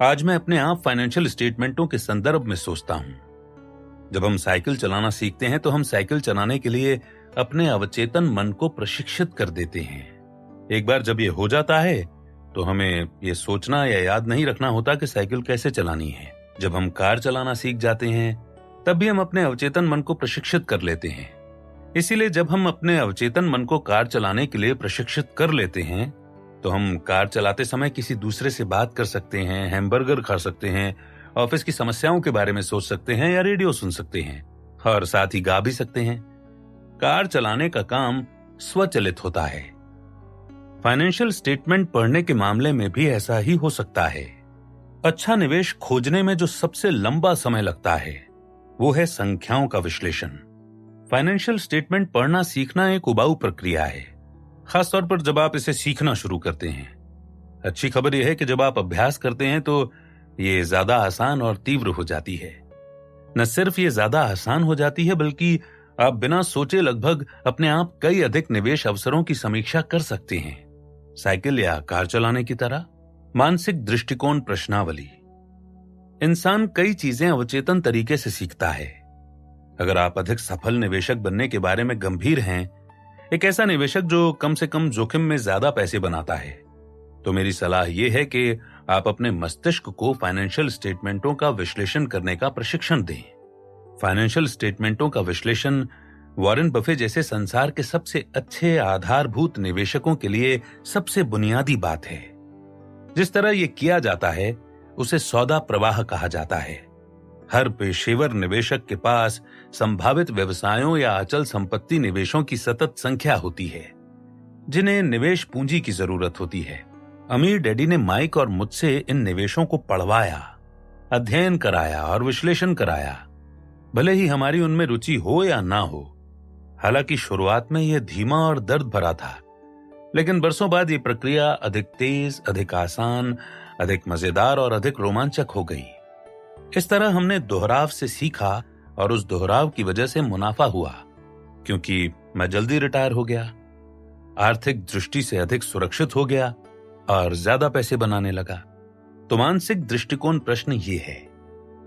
आज मैं अपने आप फाइनेंशियल स्टेटमेंटों के संदर्भ में सोचता हूं। जब हम साइकिल चलाना सीखते हैं तो हम साइकिल चलाने के लिए अपने अवचेतन मन को प्रशिक्षित कर देते हैं। एक बार जब ये हो जाता है तो हमें ये सोचना या याद नहीं रखना होता कि साइकिल कैसे चलानी है। जब हम कार चलाना सीख जाते हैं तब भी हम अपने अवचेतन मन को प्रशिक्षित कर लेते हैं। इसीलिए जब हम अपने अवचेतन मन को कार चलाने के लिए प्रशिक्षित कर लेते हैं तो हम कार चलाते समय किसी दूसरे से बात कर सकते हैं, हैमबर्गर खा सकते हैं ऑफिस की समस्याओं के बारे में सोच सकते हैं या रेडियो सुन सकते हैं, और साथ ही गा भी सकते हैं। कार चलाने का काम स्वचालित होता है। फाइनेंशियल स्टेटमेंट पढ़ने के मामले में भी ऐसा ही हो सकता है। अच्छा निवेश खोजने में जो सबसे लंबा समय लगता है वो है संख्याओं का विश्लेषण। फाइनेंशियल स्टेटमेंट पढ़ना सीखना एक उबाऊ प्रक्रिया है, खासतौर पर जब आप इसे सीखना शुरू करते हैं। अच्छी खबर यह है कि जब आप अभ्यास करते हैं तो ये ज्यादा आसान और तीव्र हो जाती है। न सिर्फ ये ज्यादा आसान हो जाती है, बल्कि आप बिना सोचे लगभग अपने आप कई अधिक निवेश अवसरों की समीक्षा कर सकते हैं, साइकिल या कार चलाने की तरह। मानसिक दृष्टिकोण प्रश्नावली। इंसान कई चीजें अवचेतन तरीके से सीखता है। अगर आप अधिक सफल निवेशक बनने के बारे में गंभीर हैं, एक ऐसा निवेशक जो कम से कम जोखिम में ज्यादा पैसे बनाता है, तो मेरी सलाह यह है कि आप अपने मस्तिष्क को फाइनेंशियल स्टेटमेंटों का विश्लेषण करने का प्रशिक्षण दें। फाइनेंशियल स्टेटमेंटों का विश्लेषण वॉरेन बफे जैसे संसार के सबसे अच्छे आधारभूत निवेशकों के लिए सबसे बुनियादी बात है। जिस तरह यह किया जाता है उसे सौदा प्रवाह कहा जाता है। हर पेशेवर निवेशक के पास संभावित व्यवसायों या अचल संपत्ति निवेशों की सतत संख्या होती है, जिन्हें निवेश पूंजी की जरूरत होती है। अमीर डैडी ने माइक और मुझसे इन निवेशों को पढ़वाया, अध्ययन कराया और विश्लेषण कराया, भले ही हमारी उनमें रुचि हो या ना हो। हालांकि शुरुआत में यह धीमा और दर्द भरा था, लेकिन बरसों बाद ये प्रक्रिया अधिक तेज, अधिक आसान, अधिक मजेदार और अधिक रोमांचक हो गई। इस तरह हमने दोहराव से सीखा और उस दोहराव की वजह से मुनाफा हुआ, क्योंकि मैं जल्दी रिटायर हो गया, आर्थिक दृष्टि से अधिक सुरक्षित हो गया और ज्यादा पैसे बनाने लगा। तो मानसिक दृष्टिकोण प्रश्न ये है,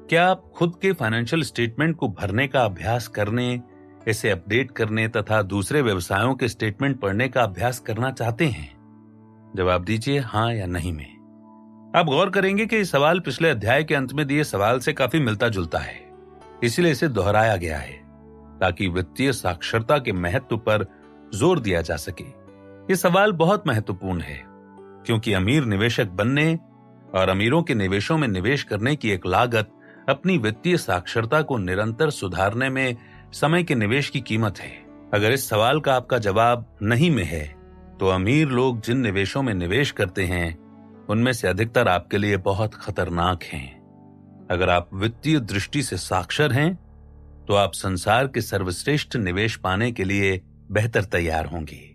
क्या आप खुद के फाइनेंशियल स्टेटमेंट को भरने का अभ्यास करने, इसे अपडेट करने तथा दूसरे व्यवसायों के स्टेटमेंट पढ़ने का अभ्यास करना चाहते हैं? जवाब दीजिए हां या नहीं में। आप गौर करेंगे कि सवाल पिछले अध्याय के अंत में दिए सवाल से काफी मिलता जुलता है, इसलिए इसे दोहराया गया है ताकि वित्तीय साक्षरता के महत्व पर जोर दिया जा सके। ये सवाल बहुत महत्वपूर्ण है, क्योंकि अमीर निवेशक बनने और अमीरों के निवेशों में निवेश करने की एक लागत अपनी वित्तीय साक्षरता को निरंतर सुधारने में समय के निवेश की कीमत है। अगर इस सवाल का आपका जवाब नहीं में है, तो अमीर लोग जिन निवेशों में निवेश करते हैं उनमें से अधिकतर आपके लिए बहुत खतरनाक हैं। अगर आप वित्तीय दृष्टि से साक्षर हैं, तो आप संसार के सर्वश्रेष्ठ निवेश पाने के लिए बेहतर तैयार होंगे।